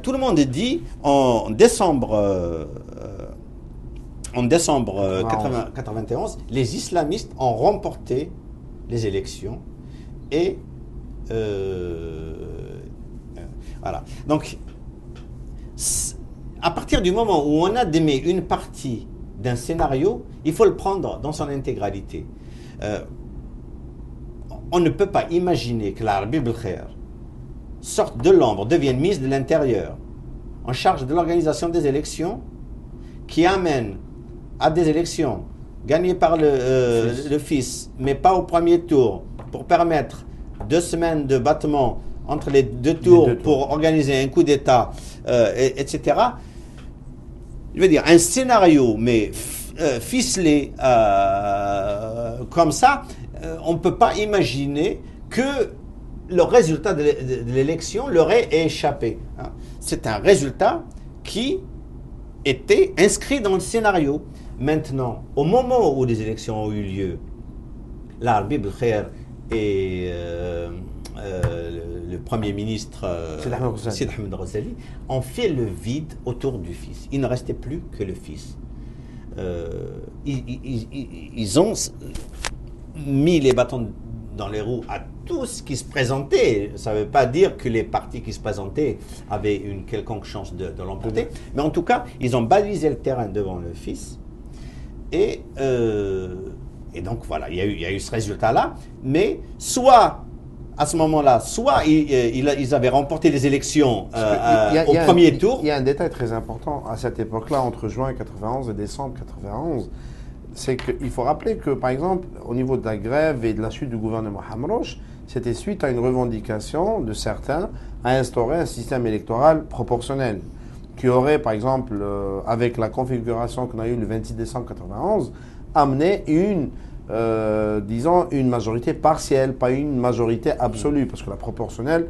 Tout le monde dit en décembre 91, les islamistes ont remporté les élections et voilà. Donc, à partir du moment où on a démis une partie d'un scénario, il faut le prendre dans son intégralité. On ne peut pas imaginer que l'Arabie Belkhair sorte de l'ombre, devienne ministre de l'Intérieur, en charge de l'organisation des élections, qui amène à des élections gagnées par le FIS, mais pas au premier tour, pour permettre 2 semaines de battement entre les deux tours pour organiser un coup d'État, etc. Je veux dire, un scénario, mais ficelé comme ça, on ne peut pas imaginer que le résultat de l'élection leur ait échappé. C'est un résultat qui était inscrit dans le scénario. Maintenant, au moment où les élections ont eu lieu, l'Arbi Belkhair et le Premier ministre Sid Ahmed Ghazali ont fait le vide autour du fils. Il ne restait plus que le fils. Ils ont mis les bâtons dans les roues à tout ce qui se présentait. Ça ne veut pas dire que les partis qui se présentaient avaient une quelconque chance de l'emporter, mais en tout cas, ils ont balisé le terrain devant le fils. Et donc voilà, il y a eu ce résultat-là, mais soit à ce moment-là, soit ils avaient remporté les élections au premier tour. Il y a un détail très important à cette époque-là, entre juin 91 et décembre 91, c'est qu'il faut rappeler que, par exemple, au niveau de la grève et de la chute du gouvernement Hamrouche, c'était suite à une revendication de certains à instaurer un système électoral proportionnel, qui aurait, par exemple, avec la configuration qu'on a eue le 26 décembre 91, amené disons, une majorité partielle, pas une majorité absolue, parce que la proportionnelle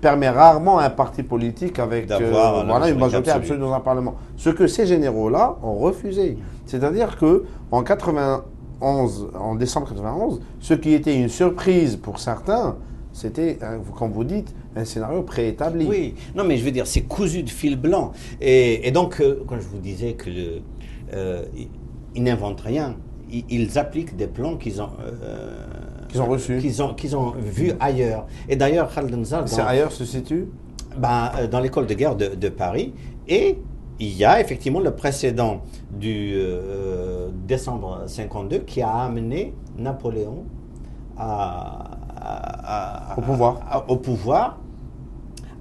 permet rarement à un parti politique avec une majorité absolue dans un parlement. Ce que ces généraux-là ont refusé. C'est-à-dire qu'en 91, en décembre 91, ce qui était une surprise pour certains, c'était, comme vous dites, un scénario préétabli. Oui, non mais je veux dire, c'est cousu de fil blanc. Et donc, quand je vous disais que ils n'inventent rien, ils appliquent des plans qu'ils ont reçus, qu'ils ont vus ailleurs. Et d'ailleurs, Khaled Nzar, c'est ailleurs se situe dans l'école de guerre de Paris, et il y a effectivement le précédent du décembre 52 qui a amené Napoléon au pouvoir,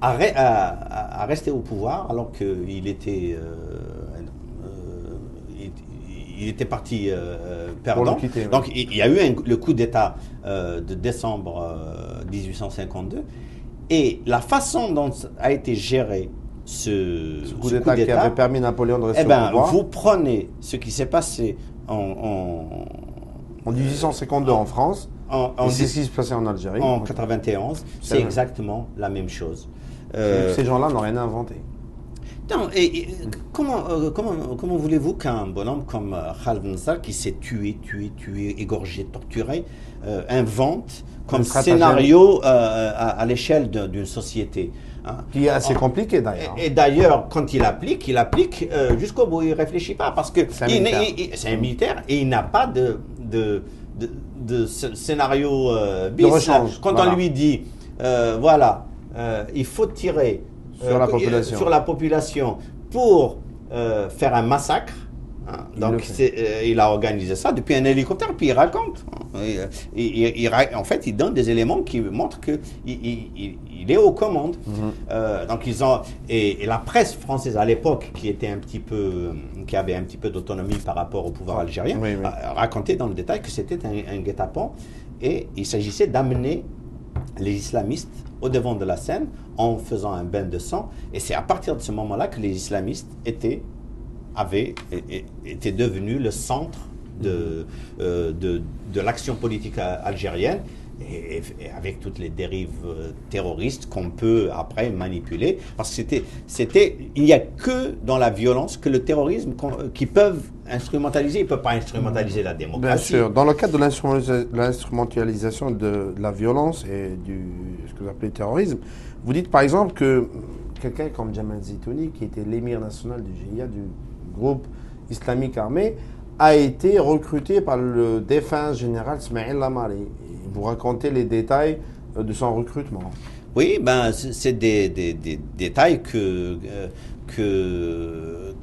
à rester au pouvoir alors qu'il était il était parti perdant. Quitter, donc il y a eu le coup d'État de décembre 1852, et la façon dont a été géré ce coup d'État qui avait permis à Napoléon de rester au pouvoir. Vous prenez ce qui s'est passé en 1852 en France, et c'est ce qui se passait en Algérie. En 91, c'est exactement la même chose. Ces gens-là n'ont rien inventé. Non, et comment voulez-vous qu'un bonhomme comme Khaled Nzar, qui s'est tué, égorgé, torturé, invente comme scénario à l'échelle d'une société, qui est assez compliqué d'ailleurs. Et d'ailleurs, quand il applique jusqu'au bout, il ne réfléchit pas, parce que c'est un militaire et il n'a pas de scénario bis. Quand on lui dit, il faut tirer sur la population pour faire un massacre. Donc il a organisé ça depuis un hélicoptère, puis il raconte. En fait, il donne des éléments qui montrent qu'il est aux commandes. Donc et la presse française à l'époque, qui avait un petit peu d'autonomie par rapport au pouvoir algérien, racontait dans le détail que c'était un guet-apens, et il s'agissait d'amener les islamistes au devant de la scène en faisant un bain de sang. Et c'est à partir de ce moment-là que les islamistes étaient devenus le centre de l'action politique algérienne, et avec toutes les dérives terroristes qu'on peut après manipuler, parce que il n'y a que dans la violence que le terrorisme qui peuvent instrumentaliser. Ils ne peuvent pas instrumentaliser la démocratie. Bien sûr. Dans le cadre de l'instrumentalisation de la violence et ce que vous appelez terrorisme, vous dites par exemple que quelqu'un comme Jamal Zitouni, qui était l'émir national du GIA, du groupe islamique armé, a été recruté par le défunt général Smaïl Lamari. Vous racontez les détails de son recrutement. Oui, c'est des détails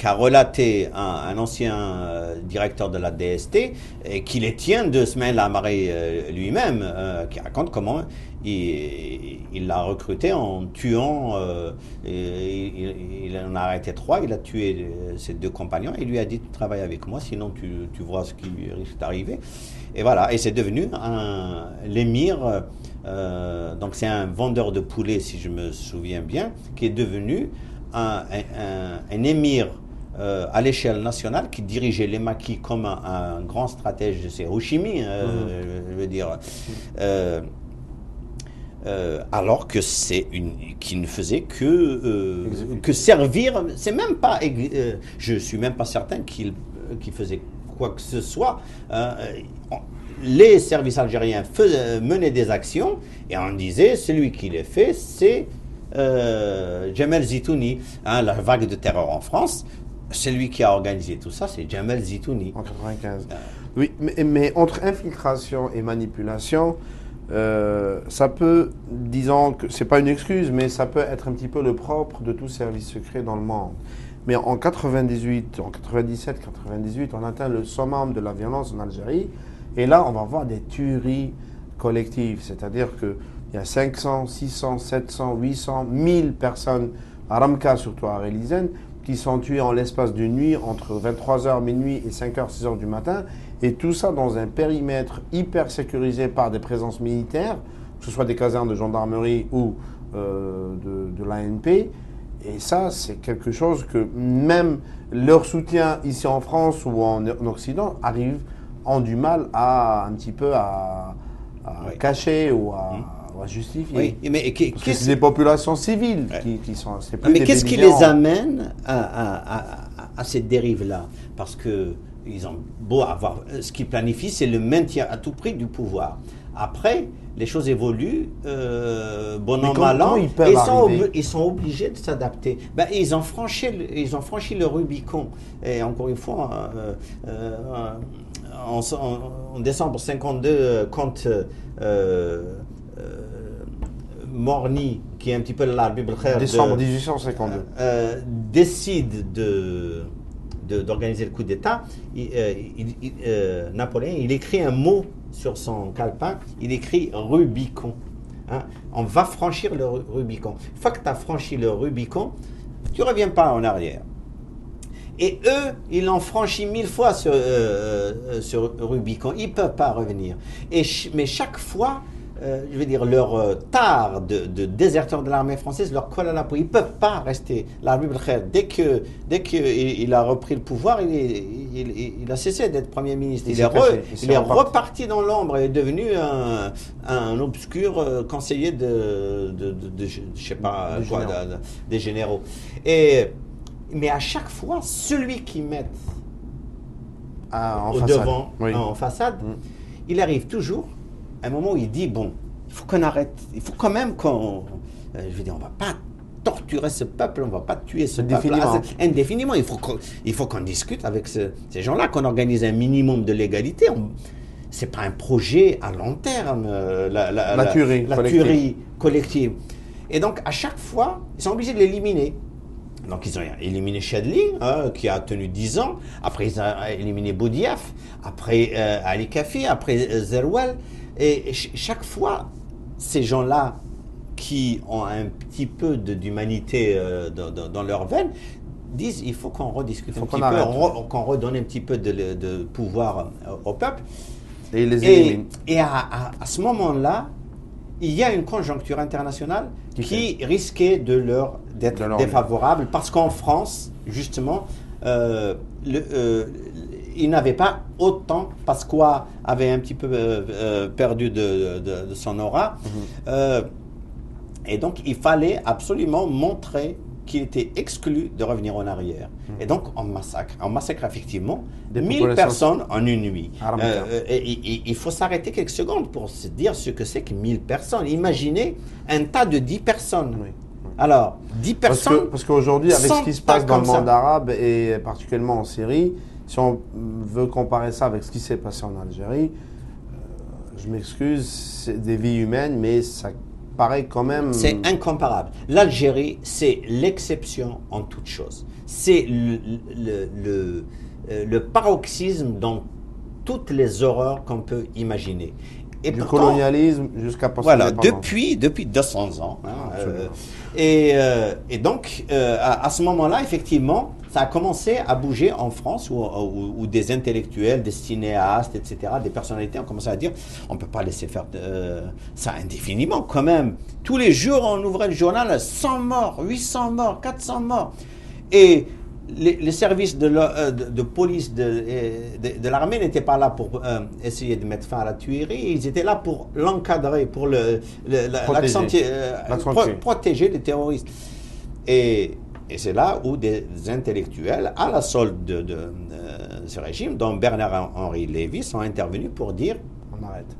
qu'a relaté un ancien directeur de la DST, et qui les tient de Smaïl Amaré lui-même, qui raconte comment il l'a recruté en tuant, il en a arrêté 3, il a tué ses 2 compagnons, et il lui a dit: tu travailles avec moi, sinon tu vois ce qui risque d'arriver. Et voilà, et c'est devenu l'émir, donc c'est un vendeur de poulet, si je me souviens bien, qui est devenu un émir à l'échelle nationale, qui dirigeait les maquis comme un grand stratège, c'est Ho Chi Minh, je veux dire. Alors que qui ne faisait que servir. C'est même pas. Je suis même pas certain qu'il faisait quoi que ce soit. Les services algériens menaient des actions et on disait celui qui les fait, c'est Jamal Zitouni. La vague de terreur en France, celui qui a organisé tout ça, c'est Jamal Zitouni. En 95. Oui, mais entre infiltration et manipulation, ça peut, disons que c'est pas une excuse, mais ça peut être un petit peu le propre de tout service secret dans le monde. Mais en 98, en 97, 98, on atteint le summum de la violence en Algérie, et là, on va voir des tueries collectives, c'est-à-dire qu'il y a 500, 600, 700, 800, 1000 personnes à Ramka, surtout à Relizène, qui sont tuées en l'espace d'une nuit entre 23h, minuit et 5h, 6h du matin. Et tout ça dans un périmètre hyper sécurisé par des présences militaires, que ce soit des casernes de gendarmerie ou de l'ANP. Et ça, c'est quelque chose que même leur soutien ici en France ou en Occident ont du mal à un petit peu à cacher ou à justifier. Oui, mais parce que c'est des populations civiles qui sont. Mais qu'est-ce qui les amène à cette dérive-là? Parce que ils ont beau avoir. Ce qu'ils planifient, c'est le maintien à tout prix du pouvoir. Après, les choses évoluent, bon an, mal an, ils sont obligés de s'adapter. Ils ont franchi le Rubicon. Et encore une fois, en décembre 52, quand Morny, qui est un petit peu l'arbitre décembre 1852, décide d'organiser le coup d'État, Napoléon, il écrit un mot sur son calepin, il écrit Rubicon. On va franchir le Rubicon. Une fois que tu as franchi le Rubicon, tu ne reviens pas en arrière. Et eux, ils l'ont franchi 1000 fois sur Rubicon. Ils ne peuvent pas revenir. Mais chaque fois, je veux dire, leur tare de déserteurs de l'armée française leur colle à la peau. Ils ne peuvent pas rester. Dès qu'il a repris le pouvoir, il a cessé d'être Premier ministre. Il est reparti dans l'ombre et est devenu un obscur conseiller je ne sais pas quoi, des généraux. Mais à chaque fois, celui qui met en façade, il arrive toujours à un moment où il dit, bon, il faut qu'on arrête, il faut quand même qu'on... je veux dire, on ne va pas torturer ce peuple, on ne va pas tuer ce peuple indéfiniment. Il faut qu'on discute avec ces gens-là, qu'on organise un minimum de légalité. Ce n'est pas un projet à long terme, la tuerie collective. Et donc, à chaque fois, ils sont obligés de l'éliminer. Donc, ils ont éliminé Chadli, qui a tenu 10 ans. Après, ils ont éliminé Boudiaf. Après, Ali Kafi. Après, Zeroual. Et chaque fois, ces gens-là qui ont un petit peu d'humanité dans leur veine disent il faut qu'on rediscute un petit peu, qu'on redonne un petit peu de pouvoir au peuple. Et ils les éliminent. Et à ce moment-là, il y a une conjoncture internationale qui risquait d'être défavorable parce qu'en France, justement, il n'avait pas autant, Pasqua avait un petit peu perdu de son aura, et donc il fallait absolument montrer qu'il était exclu de revenir en arrière. Et donc on massacre effectivement 1000 personnes en une nuit. Il faut s'arrêter quelques secondes pour se dire ce que c'est que 1000 personnes. Imaginez un tas de 10 personnes. Alors, 10 personnes... Parce qu'aujourd'hui, avec ce qui se passe dans le monde arabe, et particulièrement en Syrie, si on veut comparer ça avec ce qui s'est passé en Algérie, je m'excuse, c'est des vies humaines, mais ça paraît quand même... C'est incomparable. L'Algérie, c'est l'exception en toute chose. c'est le paroxysme dans toutes les horreurs qu'on peut imaginer. Et du pourtant, colonialisme jusqu'à voilà, depuis 200 ans. Et donc, à ce moment-là, effectivement, ça a commencé à bouger en France, où des intellectuels, des cinéastes, etc., des personnalités ont commencé à dire on ne peut pas laisser faire ça indéfiniment quand même. Tous les jours, on ouvrait le journal, 100 morts, 800 morts, 400 morts. Et les services de police de l'armée n'étaient pas là pour essayer de mettre fin à la tuerie, ils étaient là pour l'encadrer, pour protéger les terroristes. Et c'est là où des intellectuels, à la solde de ce régime, dont Bernard-Henri Lévy, sont intervenus pour dire on arrête.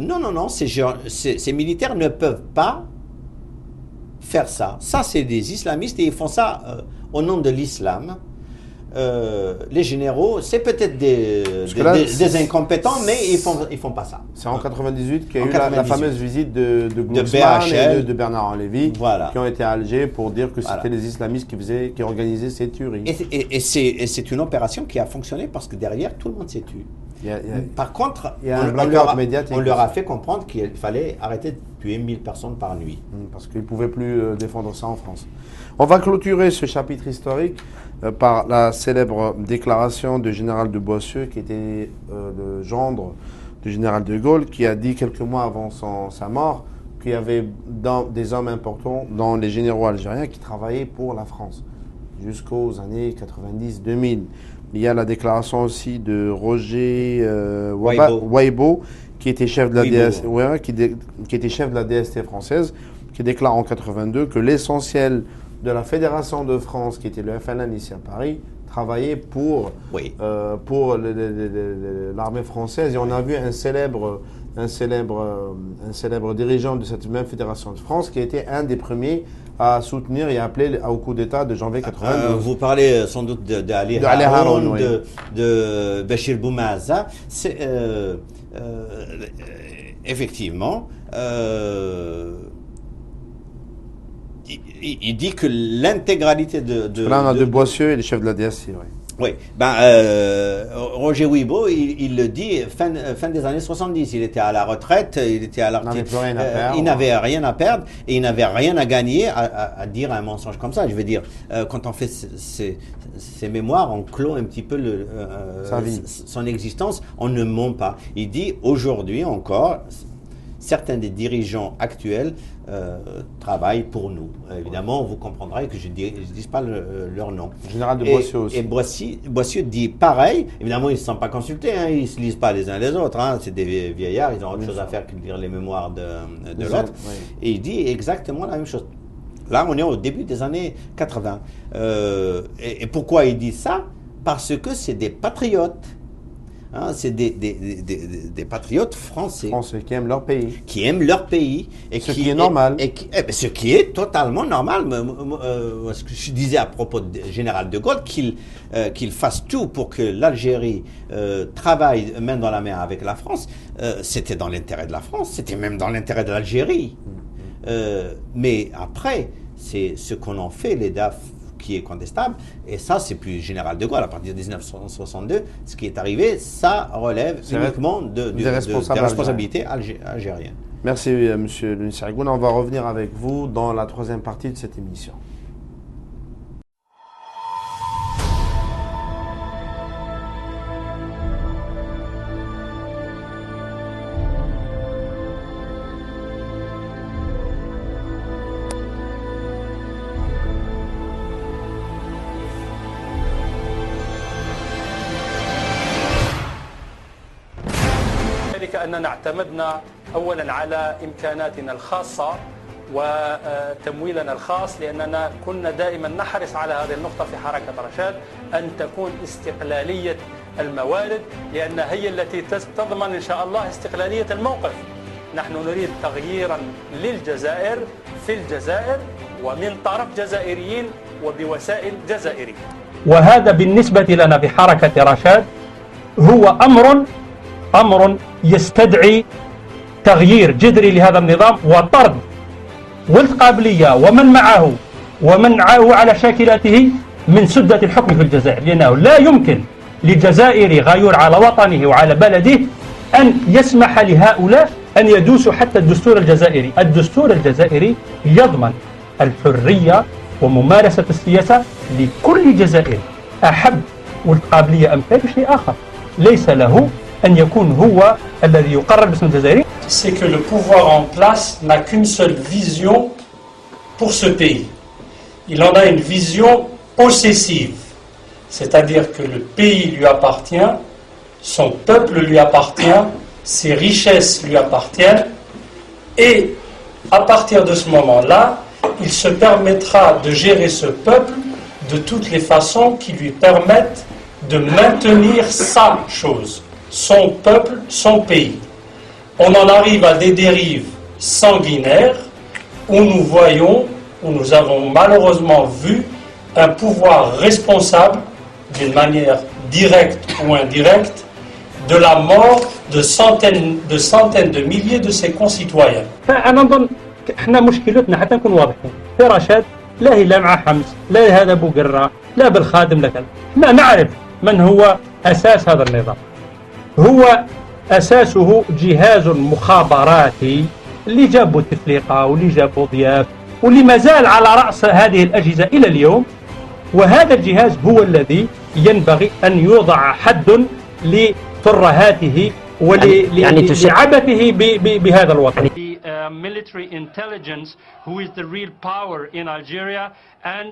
Non, ces militaires ne peuvent pas faire ça. Ça, c'est des islamistes et ils font ça au nom de l'islam. Les généraux, c'est peut-être des incompétents, mais ils font pas ça. C'est en 98 qu'il y a eu la fameuse visite de Glucksmann et de Bernard Lévy, voilà, qui ont été à Alger pour dire que c'était les islamistes qui organisaient ces tueries. Et c'est une opération qui a fonctionné parce que derrière, tout le monde s'est tué. Par contre, on leur a fait comprendre qu'il fallait arrêter de tuer 1000 personnes par nuit. Parce qu'ils ne pouvaient plus défendre ça en France. On va clôturer ce chapitre historique par la célèbre déclaration du général de Boissieu, qui était le gendre du général de Gaulle, qui a dit quelques mois avant sa mort qu'il y avait des hommes importants dans les généraux algériens qui travaillaient pour la France jusqu'aux années 90-2000. Il y a la déclaration aussi de Roger Waibo, qui était chef de la qui était chef de la DST française, qui déclare en 82 que l'essentiel de la Fédération de France, qui était le FLN ici à Paris, travaillait pour l'armée française. Et on a vu un célèbre dirigeant de cette même Fédération de France qui était un des premiers à soutenir et à appeler au coup d'État de janvier 82. Vous parlez sans doute d'Ali Haroun, oui, de Bachir Boumaza. Effectivement, il dit que l'intégralité Là, on a de Boissieu et les chefs de la DSI, oui. Oui, Roger Waibo, il le dit fin des années 70. Il était à la retraite, il était à la retraite. Il n'avait rien à perdre et il n'avait rien à gagner à dire un mensonge comme ça. Je veux dire, quand on fait ces mémoires, on clôt un petit peu son existence, on ne ment pas. Il dit aujourd'hui encore, certains des dirigeants actuels travaillent pour nous. Évidemment, vous comprendrez que je ne dis pas leur nom. Le général de Boissieu aussi. Et Boissieu dit pareil. Évidemment, ils ne se sont pas consultés, hein, ils ne se lisent pas les uns les autres. Hein, c'est des vieillards, ils ont autre chose à faire que de lire les mémoires de l'autre. Oui. Et il dit exactement la même chose. Là, on est au début des années 80. Et pourquoi il dit ça? Parce que c'est des patriotes. Hein, c'est des patriotes français qui aiment leur pays. Qui aiment leur pays. Et qui est normal. Ce qui est totalement normal. Ce que je disais à propos du général de Gaulle, qu'il fasse tout pour que l'Algérie travaille main dans la main avec la France, c'était dans l'intérêt de la France, c'était même dans l'intérêt de l'Algérie. Mais après, c'est ce qu'on en fait, les DAF, qui est contestable, et ça c'est plus général de Gaulle. À partir de 1962, ce qui est arrivé, ça relève uniquement des responsabilités algériennes. Merci monsieur Louis Serigoun. On va revenir avec vous dans la troisième partie de cette émission. أننا اعتمدنا أولا على إمكاناتنا الخاصة وتمويلنا الخاص، لأننا كنا دائما نحرص على هذه النقطة في حركة رشاد، أن تكون استقلالية الموارد، لأن هي التي تضمن إن شاء الله استقلالية الموقف. نحن نريد تغييرا للجزائر في الجزائر ومن طرف جزائريين وبوسائل جزائرية. وهذا بالنسبة لنا بحركة رشاد هو أمر يستدعي تغيير جذري لهذا النظام وطرد ولد قابلية ومن معه وعلى شاكلته من سدة الحكم في الجزائر، لأنه لا يمكن للجزائري غيور على وطنه وعلى بلده أن يسمح لهؤلاء أن يدوسوا حتى الدستور الجزائري. الدستور الجزائري يضمن الحرية وممارسة السياسة لكل جزائري، أحب والقابلية أم كان شيء آخر، ليس له أن يكون هو الذي يقرر باسم الجزائري. C'est que le pouvoir en place n'a qu'une seule vision pour ce pays. Il en a une vision possessive, c'est-à-dire que le pays lui appartient, son peuple lui appartient, ses richesses lui appartiennent, et à partir de ce moment-là, il se permettra de gérer ce peuple de toutes les façons qui lui permettent de maintenir sa chose, son peuple, son pays. On en arrive à des dérives sanguinaires où nous voyons, où nous avons malheureusement vu un pouvoir responsable, d'une manière directe ou indirecte, de la mort de centaines de milliers de ses concitoyens. أنا نظن احنا مشكلتنا حتى نكون واضحين في رشاد، لا هي لا مع حمص لا هذا بوقرة لا بالخادم لا كذا، احنا نعرف من هو أساس هذا النظام. هو أساسه جهاز مخابراتي اللي جابوا التفليقة واللي جابوا ضياف واللي ما زال على رأس هذه الأجهزة إلى اليوم، وهذا الجهاز هو الذي ينبغي أن يوضع حد لترهاته ولعبثه بهذا الوطن. Military intelligence, who is the real power in Algeria, and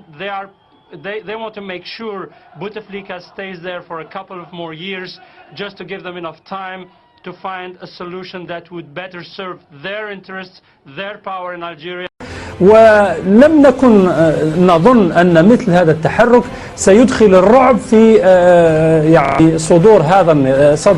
they want to make sure Bouteflika stays there for a couple of more years, just to give them enough time to find a solution that would better serve their interests, their power in Algeria. ولم نكن نظن أن مثل هذا التحرك سيدخل الرعب في يعني صدر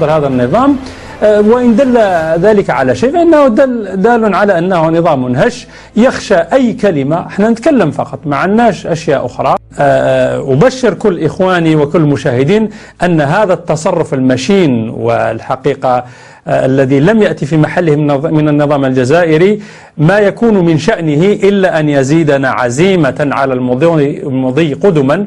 هذا النظام، وإن دل ذلك على شيء فإنه دال على أنه نظام هش يخشى أي كلمة. احنا نتكلم فقط، ما عندناش أشياء أخرى. أبشر كل إخواني وكل مشاهدين أن هذا التصرف المشين والحقيقة الذي لم يأتي في محله من النظام الجزائري ما يكون من شأنه إلا أن يزيدنا عزيمة على المضي قدما.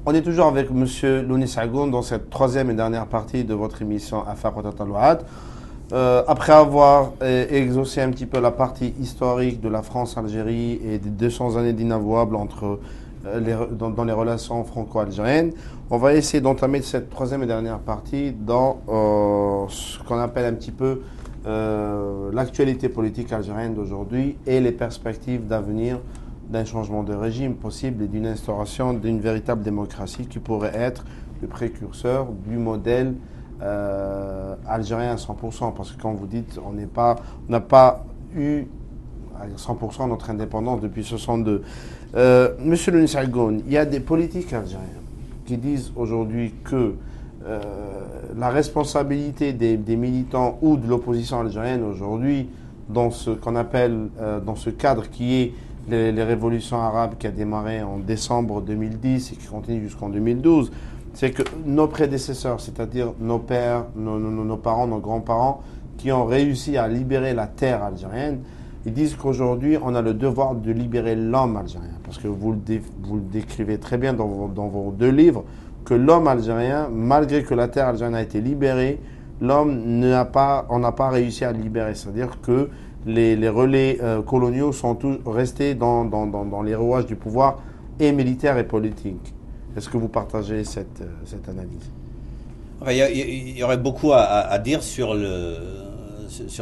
On est toujours avec M. Lounis Agoun dans cette troisième et dernière partie de votre émission Affaires Qatat Al-Wahad. Après avoir exaucé un petit peu la partie historique de la France-Algérie et des 200 années d'inavouables dans les relations franco-algériennes, on va essayer d'entamer cette troisième et dernière partie dans ce qu'on appelle un petit peu l'actualité politique algérienne d'aujourd'hui et les perspectives d'avenir d'un changement de régime possible et d'une instauration d'une véritable démocratie qui pourrait être le précurseur du modèle algérien à 100%. Parce que quand vous dites on n'a pas eu à 100% notre indépendance depuis 62. Monsieur le Nissagoun, il y a des politiques algériens qui disent aujourd'hui que la responsabilité des militants ou de l'opposition algérienne aujourd'hui dans ce qu'on appelle, dans ce cadre qui est les révolutions arabes qui a démarré en décembre 2010 et qui continue jusqu'en 2012, c'est que nos prédécesseurs, c'est-à-dire nos pères, nos parents, nos grands-parents, qui ont réussi à libérer la terre algérienne, ils disent qu'aujourd'hui, on a le devoir de libérer l'homme algérien. Parce que vous le décrivez très bien dans vos deux livres, que l'homme algérien, malgré que la terre algérienne a été libérée, l'homme on n'a pas réussi à le libérer. C'est-à-dire que les relais coloniaux sont tous restés dans les rouages du pouvoir et militaire et politique. Est-ce que vous partagez cette analyse? Il y aurait beaucoup à dire sur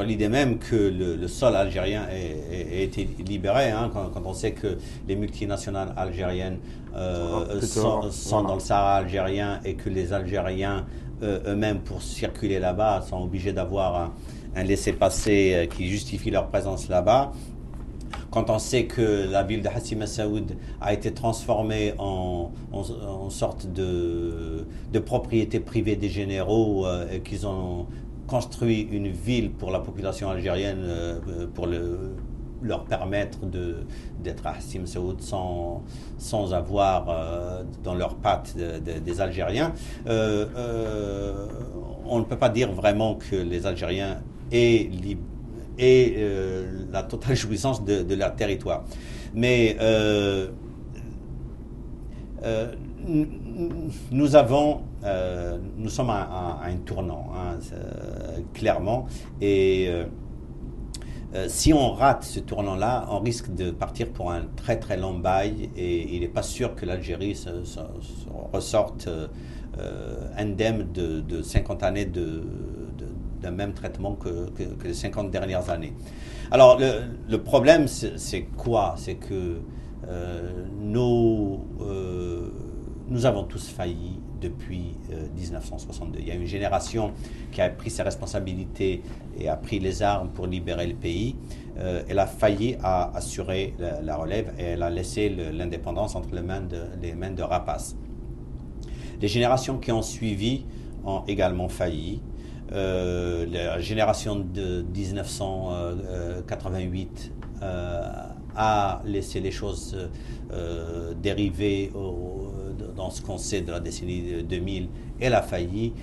l'idée même que le sol algérien ait été libéré, hein, quand on sait que les multinationales algériennes sont dans le Sahara algérien et que les Algériens eux-mêmes, pour circuler là-bas, sont obligés d'avoir un laissez-passer qui justifie leur présence là-bas. Quand on sait que la ville de Hassi Messaoud a été transformée en sorte de propriété privée des généraux et qu'ils ont construit une ville pour la population algérienne pour leur permettre d'être à Hassi Messaoud sans avoir dans leurs pattes des Algériens, on ne peut pas dire vraiment que les Algériens aient la totale jouissance de leur territoire. Mais nous sommes à un tournant, hein, clairement, et si on rate ce tournant-là, on risque de partir pour un très très long bail, et il n'est pas sûr que l'Algérie se ressorte indemne de 50 années d'un même traitement que les 50 dernières années. Alors le problème, c'est quoi? C'est que nous avons tous failli depuis 1962. Il y a une génération qui a pris ses responsabilités et a pris les armes pour libérer le pays. Elle a failli à assurer la relève, et elle a laissé l'indépendance entre les mains de rapaces. Les générations qui ont suivi ont également failli. La génération de 1988 a laissé les choses dériver dans ce qu'on sait de la décennie 2000. Elle a failli.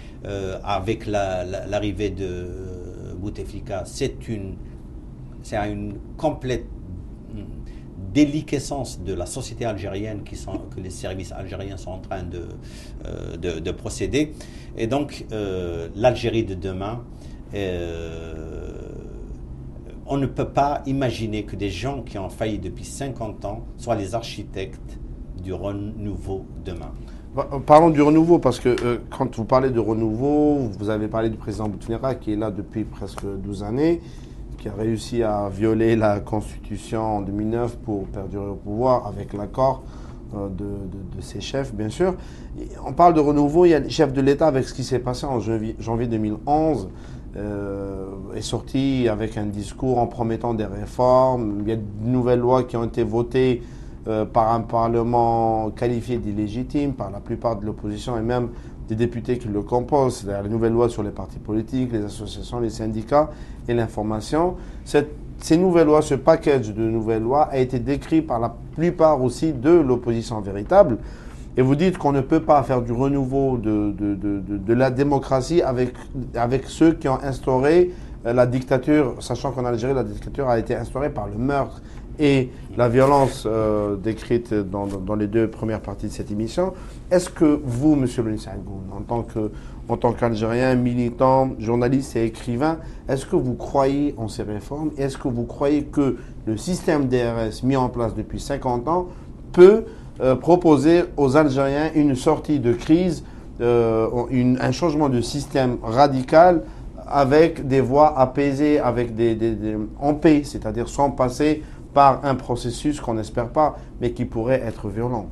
Avec l'arrivée de Bouteflika, c'est une complète déliquescence de la société algérienne que les services algériens sont en train de procéder. Et donc, l'Algérie de demain, on ne peut pas imaginer que des gens qui ont failli depuis 50 ans soient les architectes du renouveau demain. Parlons du renouveau, parce que quand vous parlez de renouveau, vous avez parlé du président Bouteflika qui est là depuis presque 12 années, qui a réussi à violer la Constitution en 2009 pour perdurer au pouvoir avec l'accord de ses chefs, bien sûr. Et on parle de renouveau, il y a le chef de l'État avec ce qui s'est passé en janvier 2011, est sorti avec un discours en promettant des réformes. Il y a de nouvelles lois qui ont été votées par un Parlement qualifié d'illégitime, par la plupart de l'opposition et même des députés qui le composent. C'est-à-dire les nouvelles lois sur les partis politiques, les associations, les syndicats et l'information. Ces nouvelles lois, ce package de nouvelles lois a été décrit par la plupart aussi de l'opposition véritable. Et vous dites qu'on ne peut pas faire du renouveau de la démocratie avec ceux qui ont instauré la dictature, sachant qu'en Algérie, la dictature a été instaurée par le meurtre et la violence décrite dans les deux premières parties de cette émission. Est-ce que vous, monsieur le Nissagoun, en tant qu'Algérien, militant, journaliste et écrivain, est-ce que vous croyez en ces réformes? Est-ce que vous croyez que le système DRS mis en place depuis 50 ans peut proposer aux Algériens une sortie de crise, un changement de système radical avec des voies apaisées, avec en paix, c'est-à-dire sans passer par un processus qu'on n'espère pas, mais qui pourrait être violent?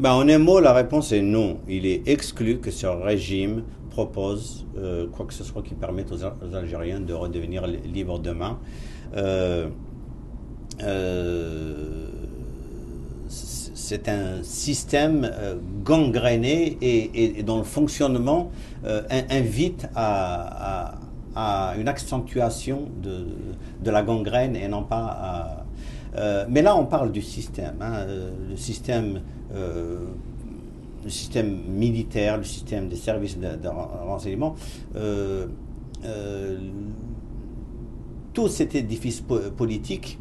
En un mot, la réponse est non. Il est exclu que ce régime propose quoi que ce soit qui permette aux Algériens de redevenir libres demain. c'est un système gangréné et dont le fonctionnement invite à une accentuation de la gangrène et non pas à... mais là, on parle du système, hein, le système militaire, le système des services de renseignement. Tout cet édifice politique,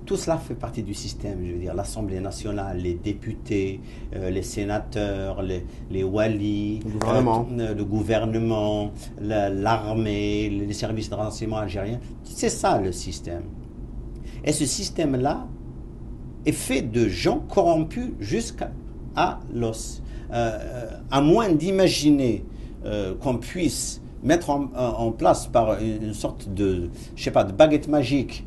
tout cela fait partie du système, je veux dire, l'Assemblée nationale, les députés, les sénateurs, les walis, le gouvernement, l'armée, les services de renseignement algériens. C'est ça le système. Et ce système-là est fait de gens corrompus jusqu'à l'os. À moins d'imaginer qu'on puisse mettre en place par une sorte de, je sais pas, de baguette magique,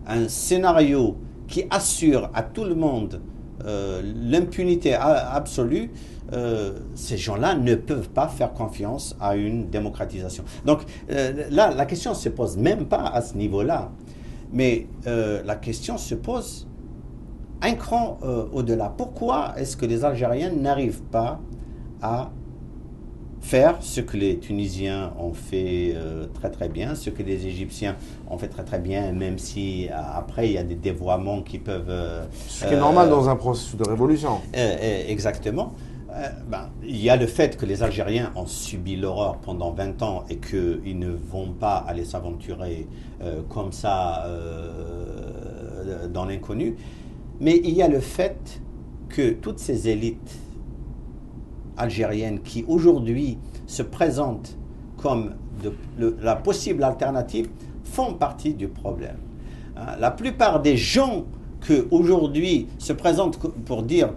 un scénario qui assure à tout le monde l'impunité absolue, ces gens-là ne peuvent pas faire confiance à une démocratisation. Donc là, la question ne se pose même pas à ce niveau-là, mais la question se pose un cran au-delà. Pourquoi est-ce que les Algériens n'arrivent pas à faire ce que les Tunisiens ont fait très très bien, ce que les Égyptiens ont fait très très bien, même si après il y a des dévoiements qui peuvent... ce qui est normal dans un processus de révolution. Exactement. Il y a le fait que les Algériens ont subi l'horreur pendant 20 ans et qu'ils ne vont pas aller s'aventurer comme ça dans l'inconnu. Mais il y a le fait que toutes ces élites algériennes qui aujourd'hui se présentent comme la possible alternative font partie du problème. La plupart des gens qui aujourd'hui se présentent pour dire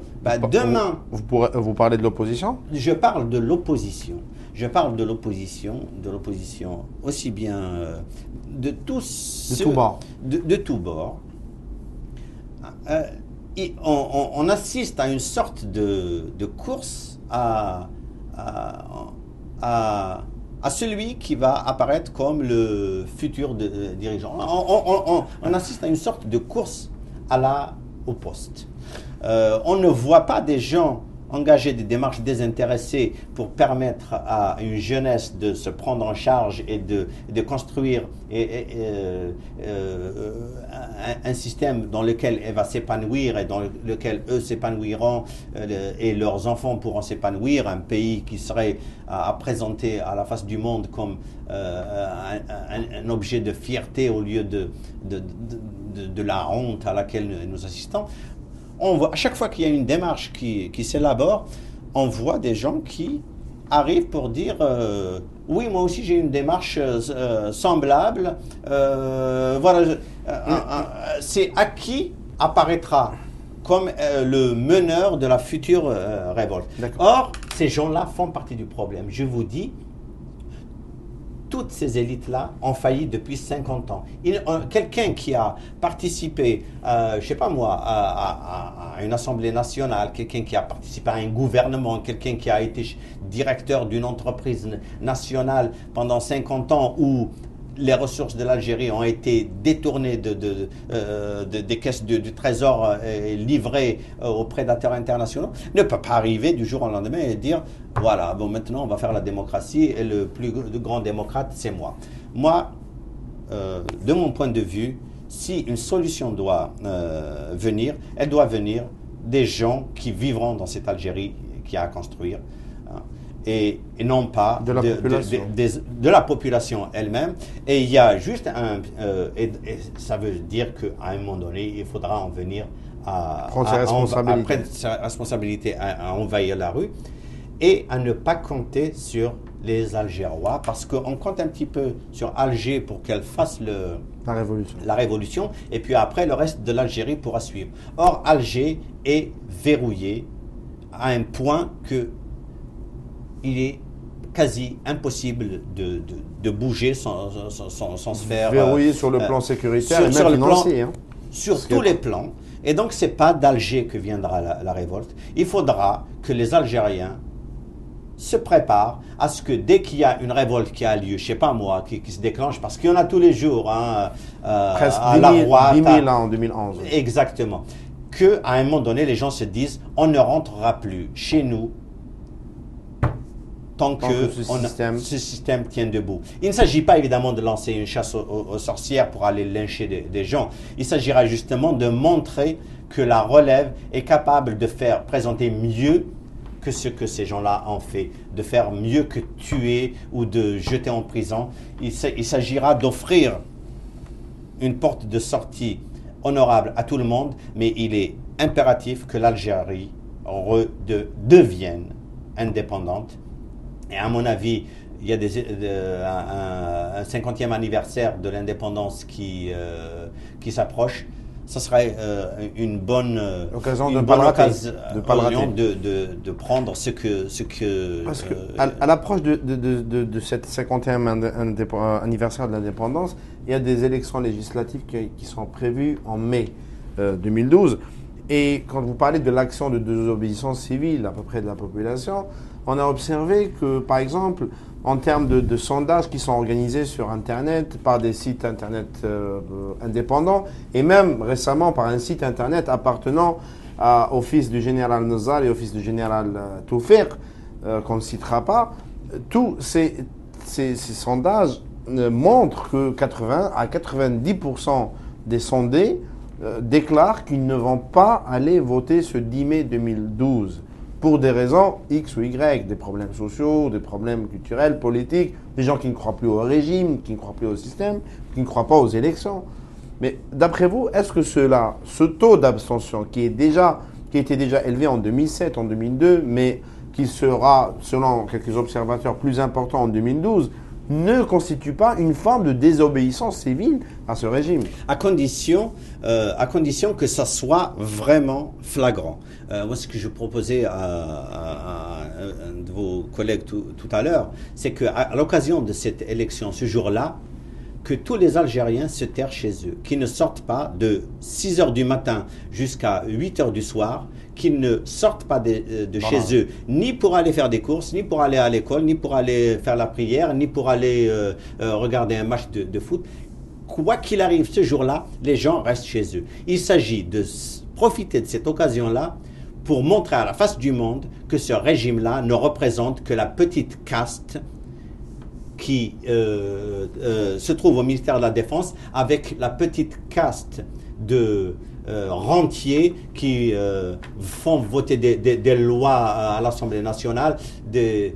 demain... Vous parlez de l'opposition ? Je parle de l'opposition. Je parle de l'opposition aussi bien de tous... De tous bords. De tous bords. On assiste à une sorte de course à celui qui va apparaître comme le futur dirigeant. On assiste à une sorte de course au poste. On ne voit pas des gens engager des démarches désintéressées pour permettre à une jeunesse de se prendre en charge et de construire un système dans lequel elle va s'épanouir et dans lequel eux s'épanouiront et leurs enfants pourront s'épanouir, un pays qui serait à présenter à la face du monde comme un objet de fierté au lieu de la honte à laquelle nous assistons. On voit, à chaque fois qu'il y a une démarche qui s'élabore, on voit des gens qui arrivent pour dire oui, moi aussi j'ai une démarche semblable. Voilà, c'est à qui apparaîtra comme le meneur de la future révolte. Or, ces gens-là font partie du problème. Je vous dis, toutes ces élites-là ont failli depuis 50 ans. Quelqu'un qui a participé, je ne sais pas moi, à une assemblée nationale, quelqu'un qui a participé à un gouvernement, quelqu'un qui a été directeur d'une entreprise nationale pendant 50 ans où les ressources de l'Algérie ont été détournées des caisses du trésor et livrées aux prédateurs internationaux, ne peut pas arriver du jour au lendemain et dire voilà, bon, maintenant on va faire la démocratie et le plus grand démocrate, c'est moi. Moi, de mon point de vue, si une solution doit venir, elle doit venir des gens qui vivront dans cette Algérie qu'il y a à construire. Et non pas de la population elle-même. Et il y a juste et ça veut dire qu'à un moment donné, il faudra en venir à prendre sa responsabilité, à envahir la rue et à ne pas compter sur les Algérois, parce qu'on compte un petit peu sur Alger pour qu'elle fasse la révolution, et puis après le reste de l'Algérie pourra suivre. Or, Alger est verrouillé à un point que il est quasi impossible de bouger sans se faire... Verrouillé sur le plan sécuritaire et même financier. Sur tous les plans. Et donc, ce n'est pas d'Alger que viendra la révolte. Il faudra que les Algériens se préparent à ce que dès qu'il y a une révolte qui a lieu, je sais pas moi, qui se déclenche, parce qu'il y en a tous les jours, hein, Presque à 10 la 000, droite. 10 000 en 2011. Exactement. Qu'à un moment donné, les gens se disent, on ne rentrera plus chez nous tant que ce système tient debout. Il ne s'agit pas évidemment de lancer une chasse aux sorcières pour aller lyncher des gens. Il s'agira justement de montrer que la relève est capable de faire présenter mieux que ce que ces gens-là ont fait, de faire mieux que tuer ou de jeter en prison. Il s'agira d'offrir une porte de sortie honorable à tout le monde, mais il est impératif que l'Algérie devienne indépendante. Et à mon avis, il y a un 50e anniversaire de l'indépendance qui s'approche. Ça serait une bonne occasion de prendre ce que parce que à l'approche de cette 50e anniversaire de l'indépendance, il y a des élections législatives qui sont prévues en mai 2012. Et quand vous parlez de l'action de désobéissance civile à peu près de la population, on a observé que, par exemple, en termes de sondages qui sont organisés sur Internet, par des sites Internet indépendants, et même récemment par un site Internet appartenant au fils du général Nazar et au fils du général Toufeq, qu'on ne citera pas, tous ces sondages montrent que 80 à 90% des sondés déclarent qu'ils ne vont pas aller voter ce 10 mai 2012. Pour des raisons X ou Y, des problèmes sociaux, des problèmes culturels, politiques, des gens qui ne croient plus au régime, qui ne croient plus au système, qui ne croient pas aux élections. Mais d'après vous, est-ce que ce taux d'abstention qui était déjà élevé en 2007, en 2002, mais qui sera, selon quelques observateurs, plus important en 2012, ne constitue pas une forme de désobéissance civile à ce régime? À condition que ça soit vraiment flagrant. Moi, ce que je proposais à un de vos collègues tout à l'heure, c'est qu'à l'occasion de cette élection, ce jour-là, que tous les Algériens se terrent chez eux, qu'ils ne sortent pas de 6 h du matin jusqu'à 8 h du soir, qu'ils ne sortent pas de chez eux, ni pour aller faire des courses, ni pour aller à l'école, ni pour aller faire la prière, ni pour aller regarder un match de foot. Quoi qu'il arrive ce jour-là, les gens restent chez eux. Il s'agit de profiter de cette occasion-là pour montrer à la face du monde que ce régime-là ne représente que la petite caste qui se trouve au ministère de la Défense, avec la petite caste de rentiers qui font voter des lois à l'Assemblée nationale, c'est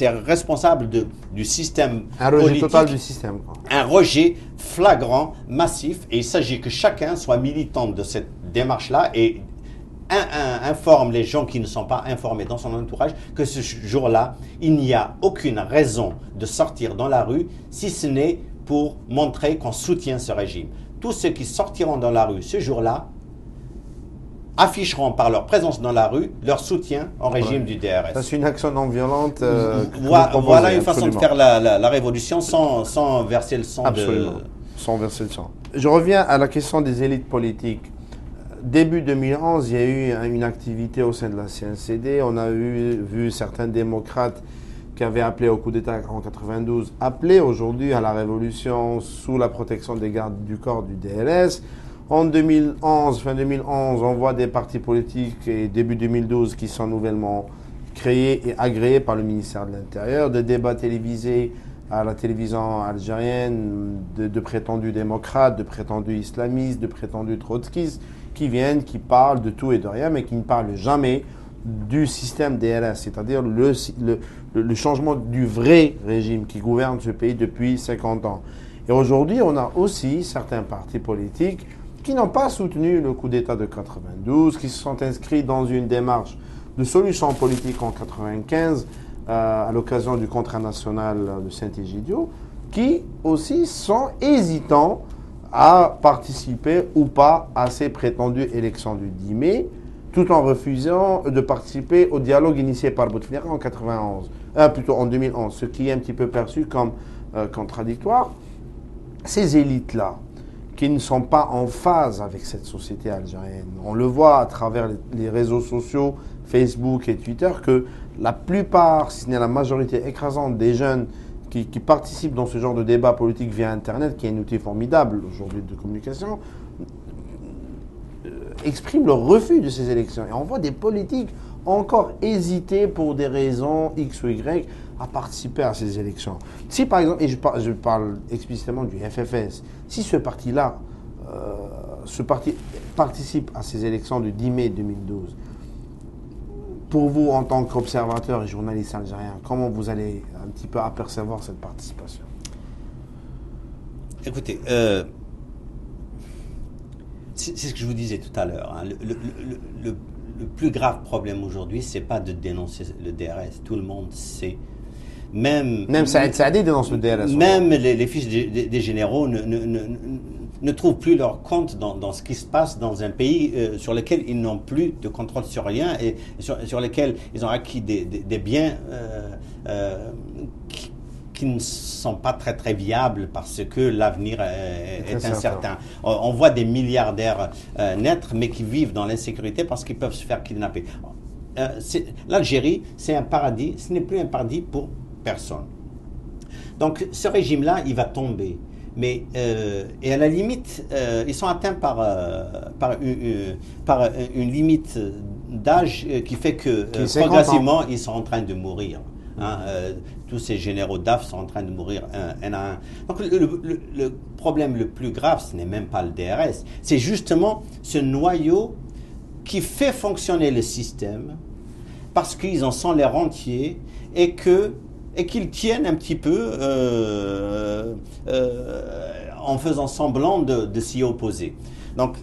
responsable du système un rejet politique, total du système, quoi. Un rejet flagrant, massif, et il s'agit que chacun soit militant de cette démarche-là et informe les gens qui ne sont pas informés dans son entourage que ce jour-là, il n'y a aucune raison de sortir dans la rue, si ce n'est pour montrer qu'on soutient ce régime. Tous ceux qui sortiront dans la rue ce jour-là afficheront par leur présence dans la rue leur soutien au régime du DRS. Ça, c'est une action non violente. Voilà une façon de faire la révolution sans verser le sang. Absolument, sans verser le sang. Je reviens à la question des élites politiques. Début 2011, il y a eu une activité au sein de la CNCD. On a vu certains démocrates qui avaient appelé au coup d'État en 92, appeler aujourd'hui à la révolution sous la protection des gardes du corps du DLS. En 2011, fin 2011, on voit des partis politiques et début 2012 qui sont nouvellement créés et agréés par le ministère de l'Intérieur, des débats télévisés à la télévision algérienne de prétendus démocrates, de prétendus islamistes, de prétendus trotskistes qui viennent, qui parlent de tout et de rien, mais qui ne parlent jamais du système DLS, c'est-à-dire le changement du vrai régime qui gouverne ce pays depuis 50 ans. Et aujourd'hui, on a aussi certains partis politiques qui n'ont pas soutenu le coup d'État de 92, qui se sont inscrits dans une démarche de solution politique en 95 à l'occasion du contrat national de Saint-Égidio, qui aussi sont hésitants à participer ou pas à ces prétendues élections du 10 mai, tout en refusant de participer au dialogue initié par Bouteflika en 2011, ce qui est un petit peu perçu comme contradictoire. Ces élites-là, qui ne sont pas en phase avec cette société algérienne, on le voit à travers les réseaux sociaux Facebook et Twitter, que la plupart, si ce n'est la majorité écrasante des jeunes qui participent dans ce genre de débat politique via Internet, qui est un outil formidable aujourd'hui de communication, expriment leur refus de ces élections. Et on voit des politiques encore hésiter pour des raisons X ou Y à participer à ces élections. Si par exemple, et je parle explicitement du FFS, si ce parti-là, ce parti participe à ces élections du 10 mai 2012, pour vous, en tant qu'observateur et journaliste algérien, comment vous allez un petit peu apercevoir cette participation? Écoutez, c'est ce que je vous disais tout à l'heure. Hein. Le plus grave problème aujourd'hui, c'est pas de dénoncer le DRS. Tout le monde sait. Même Saïd Saadi dénonce le DRS. Même les fiches des généraux ne trouvent plus leur compte dans ce qui se passe dans un pays sur lequel ils n'ont plus de contrôle sur rien et sur lequel ils ont acquis des biens qui ne sont pas très très viables parce que l'avenir est incertain. On voit des milliardaires naître mais qui vivent dans l'insécurité parce qu'ils peuvent se faire kidnapper. L'Algérie, c'est un paradis, ce n'est plus un paradis pour personne. Donc ce régime-là, il va tomber. Mais et à la limite, ils sont atteints par une limite d'âge qui fait que progressivement, ils sont en train de mourir. Hein, tous ces généraux DAF sont en train de mourir un à un. Donc le problème le plus grave, ce n'est même pas le DRS, c'est justement ce noyau qui fait fonctionner le système parce qu'ils en sont les rentiers et qu'ils tiennent un petit peu en faisant semblant de s'y opposer. Donc,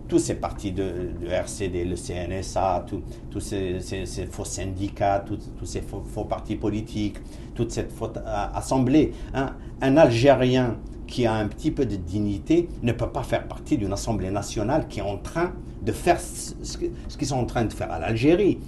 tous ces partis de RCD, le CNSA, tous ces faux syndicats, tous ces faux partis politiques, toute cette fausse assemblée, hein, un Algérien qui a un petit peu de dignité ne peut pas faire partie d'une assemblée nationale qui est en train de faire ce qu'ils sont en train de faire à l'Algérie.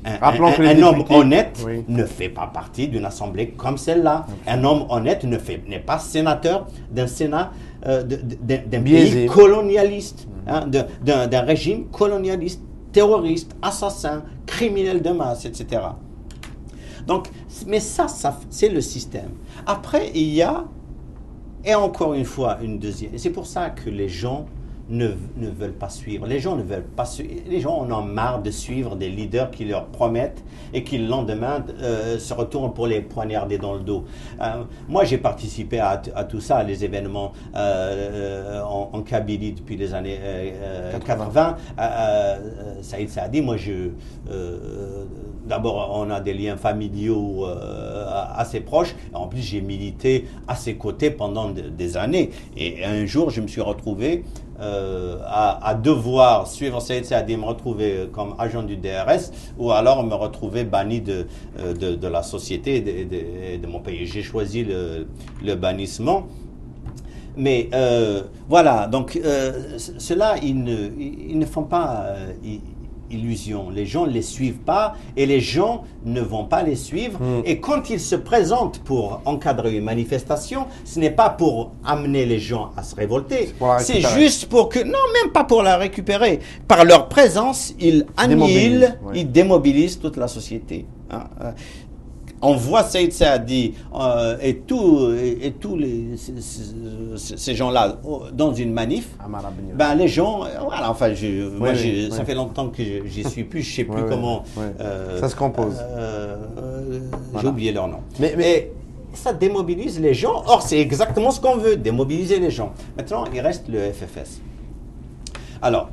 Un homme honnête ne fait pas partie d'une assemblée comme celle-là. Un homme honnête n'est pas sénateur d'un Sénat d'un pays colonialiste, hein, d'un régime colonialiste, terroriste, assassin, criminel de masse, etc. Donc, mais ça c'est le système. Après, il y a, et encore une fois, une deuxième. Et c'est pour ça que les gens ne veulent pas suivre. Les gens ne veulent pas suivre. Les gens en ont marre de suivre des leaders qui leur promettent et qui le lendemain se retournent pour les poignarder dans le dos. Moi, j'ai participé à tout ça, les événements en Kabylie depuis les années 80. Saïd Saadi, moi, d'abord, on a des liens familiaux assez proches. En plus, j'ai milité à ses côtés pendant des années. Et un jour, je me suis retrouvé à devoir suivre Saïd Saadi, me retrouver comme agent du DRS, ou alors me retrouver banni de la société de mon pays. J'ai choisi le bannissement. Mais voilà, donc ceux-là, ils ne font pas illusion. Les gens ne les suivent pas et les gens ne vont pas les suivre. Et quand ils se présentent pour encadrer une manifestation, ce n'est pas pour amener les gens à se révolter. C'est juste pour que... Non, même pas pour la récupérer. Par leur présence, ils annihilent, ils démobilisent toute la société. Hein. On voit Saïd Saadi et tous ces gens-là dans une manif. Ben les gens, voilà, enfin, ça fait longtemps que j'y suis plus, je sais plus comment. Ça se compose. J'ai oublié leur nom. Mais ça démobilise les gens. Or, c'est exactement ce qu'on veut, démobiliser les gens. Maintenant, il reste le FFS. Alors,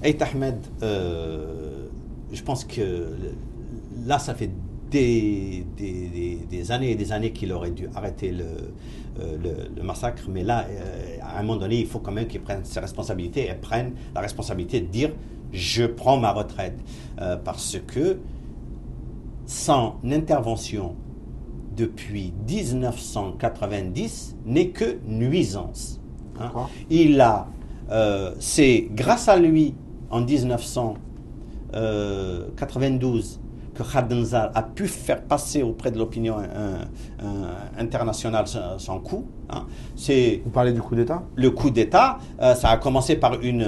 Aït Ahmed, je pense que là, ça fait des années et des années qu'il aurait dû arrêter le massacre, mais là, à un moment donné, il faut quand même qu'il prenne ses responsabilités et prenne la responsabilité de dire « je prends ma retraite ». Parce que son intervention depuis 1990 n'est que nuisance. Hein. C'est grâce à lui, en 1992, que Khaled Nzar a pu faire passer auprès de l'opinion internationale son coup. Hein. Vous parlez du coup d'État? Le coup d'État, ça a commencé par il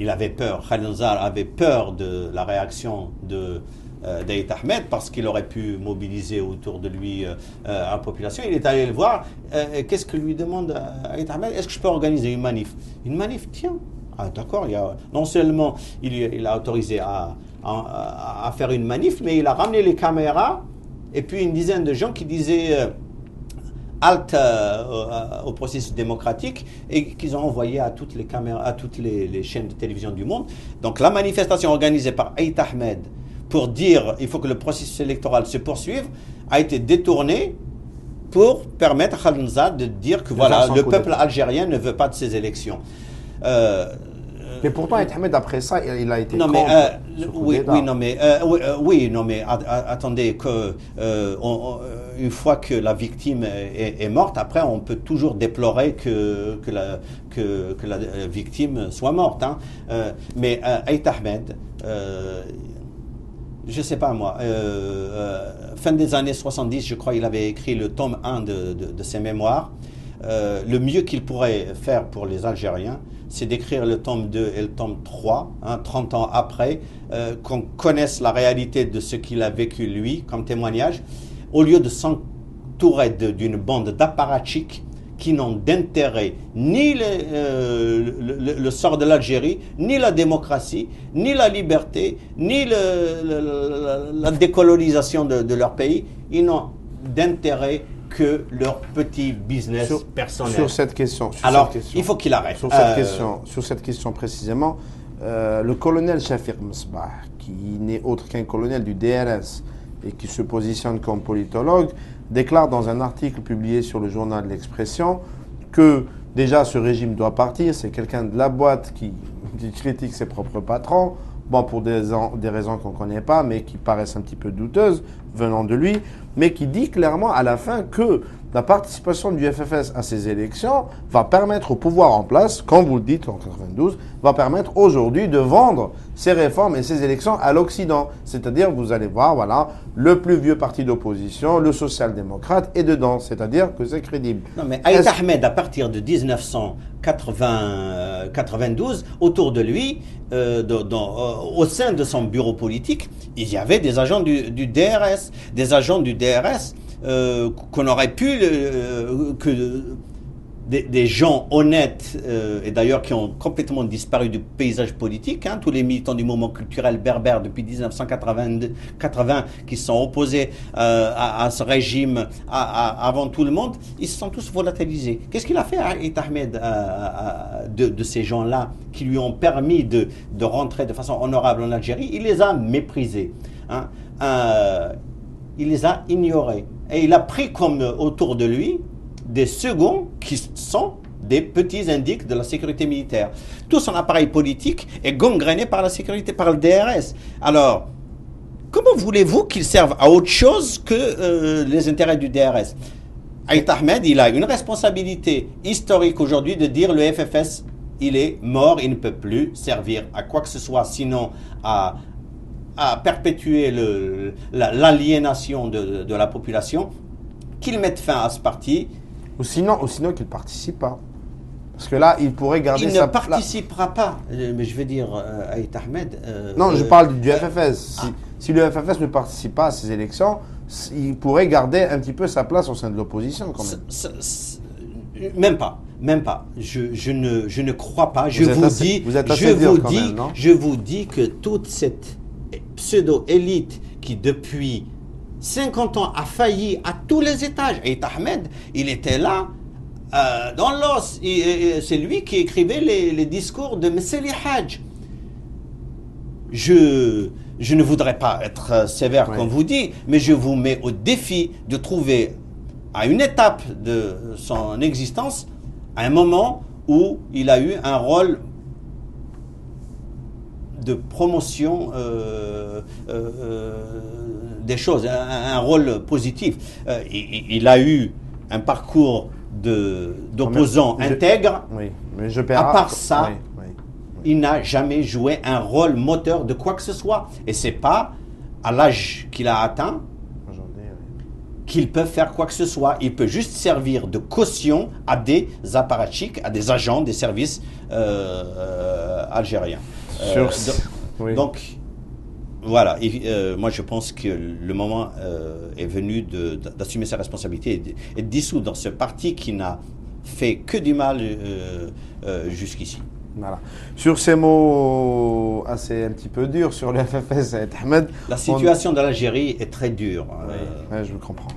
avait peur, Khaled Nzar avait peur de la réaction d'Aït Ahmed parce qu'il aurait pu mobiliser autour de lui la population. Il est allé le voir. Qu'est-ce que lui demande Aït Ahmed? Est-ce que je peux organiser une manif? Une manif, tiens. Ah, d'accord, non seulement il a autorisé à faire une manif, mais il a ramené les caméras et puis une dizaine de gens qui disaient halte au processus démocratique et qu'ils ont envoyé à toutes les caméras, à toutes les chaînes de télévision du monde. Donc la manifestation organisée par Aït Ahmed pour dire il faut que le processus électoral se poursuive a été détournée pour permettre à Khaled Nzar de dire que voilà, le peuple algérien ne veut pas de ces élections. Mais pourtant, Aït Ahmed, après ça, il a été contre oui, non, mais attendez, une fois que la victime est morte, après, on peut toujours déplorer que la victime soit morte. Hein. Mais Aït Ahmed, je ne sais pas moi, fin des années 70, je crois, il avait écrit le tome 1 de ses mémoires. Le mieux qu'il pourrait faire pour les Algériens, c'est d'écrire le tome 2 et le tome 3, 30 ans après, qu'on connaisse la réalité de ce qu'il a vécu lui, comme témoignage, au lieu de s'entourer d'une bande d'apparatchiks qui n'ont d'intérêt ni le sort de l'Algérie, ni la démocratie, ni la liberté, ni la décolonisation de leur pays. Ils n'ont d'intérêt que leur petit business personnel. Sur cette question. Il faut qu'il arrête. Sur cette question précisément, le colonel Shafik Msbah, qui n'est autre qu'un colonel du DRS et qui se positionne comme politologue, déclare dans un article publié sur le journal L'Expression que déjà ce régime doit partir. C'est quelqu'un de la boîte qui critique ses propres patrons, pour des raisons qu'on ne connaît pas, mais qui paraissent un petit peu douteuses venant de lui, mais qui dit clairement à la fin que la participation du FFS à ces élections va permettre au pouvoir en place, comme vous le dites en 92, va permettre aujourd'hui de vendre ces réformes et ces élections à l'Occident. C'est-à-dire, vous allez voir, voilà, le plus vieux parti d'opposition, le social-démocrate, est dedans. C'est-à-dire que c'est crédible. Non, mais Aït Ahmed, à partir de 1992, autour de lui, au sein de son bureau politique, il y avait des agents du DRS. Des agents du DRS qu'on aurait pu, des gens honnêtes, et d'ailleurs qui ont complètement disparu du paysage politique, tous les militants du mouvement culturel berbère depuis 1980 qui se sont opposés à ce régime avant tout le monde, ils se sont tous volatilisés. Qu'est-ce qu'il a fait Aït Ahmed de ces gens-là qui lui ont permis de rentrer de façon honorable en Algérie? Il les a méprisés. Il les a ignorés. Et il a pris comme autour de lui des seconds qui sont des petits indices de la sécurité militaire. Tout son appareil politique est gangréné par la sécurité, par le DRS. Alors, comment voulez-vous qu'il serve à autre chose que les intérêts du DRS? Aït Ahmed, il a une responsabilité historique aujourd'hui de dire le FFS, il est mort, il ne peut plus servir à quoi que ce soit, sinon à perpétuer l'aliénation de la population, qu'il mette fin à ce parti. Ou sinon qu'il ne participe pas. Parce que là, il pourrait garder sa place. Il ne participera pas. Mais je veux dire, Aït Ahmed... non, je parle du FFS. Si le FFS ne participe pas à ces élections, il pourrait garder un petit peu sa place au sein de l'opposition, quand même. Même pas. Je ne crois pas. Je vous dis que toute cette pseudo-élite qui, depuis 50 ans, a failli à tous les étages. Aït Ahmed, il était là, dans l'os. C'est lui qui écrivait les discours de Messeli Hadj. Je ne voudrais pas être sévère, comme vous dites, mais je vous mets au défi de trouver, à une étape de son existence, un moment où il a eu un rôle de promotion des choses, un rôle positif. Il a eu un parcours d'opposant intègre. Oui, mais à part ça, il n'a jamais joué un rôle moteur de quoi que ce soit. Et c'est pas à l'âge qu'il a atteint qu'il peut faire quoi que ce soit. Il peut juste servir de caution à des apparatchiks, à des agents des services algériens. Donc, voilà. Moi, je pense que le moment est venu d'assumer sa responsabilité et de dissoudre ce parti qui n'a fait que du mal jusqu'ici. Voilà. Sur ces mots assez un petit peu durs sur le FFS, Ahmed. La situation de l'Algérie est très dure. Oui, je comprends.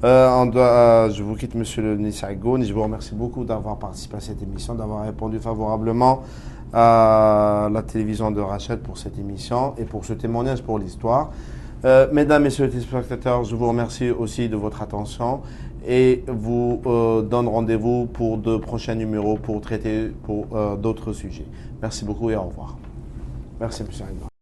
Je vous quitte, monsieur le Nissa Gouni. Je vous remercie beaucoup d'avoir participé à cette émission, d'avoir répondu favorablement à la télévision de Rachid pour cette émission et pour ce témoignage pour l'histoire. Mesdames, messieurs les téléspectateurs, je vous remercie aussi de votre attention et vous donne rendez-vous pour de prochains numéros pour traiter d'autres sujets. Merci beaucoup et au revoir. Merci, monsieur Aïdar.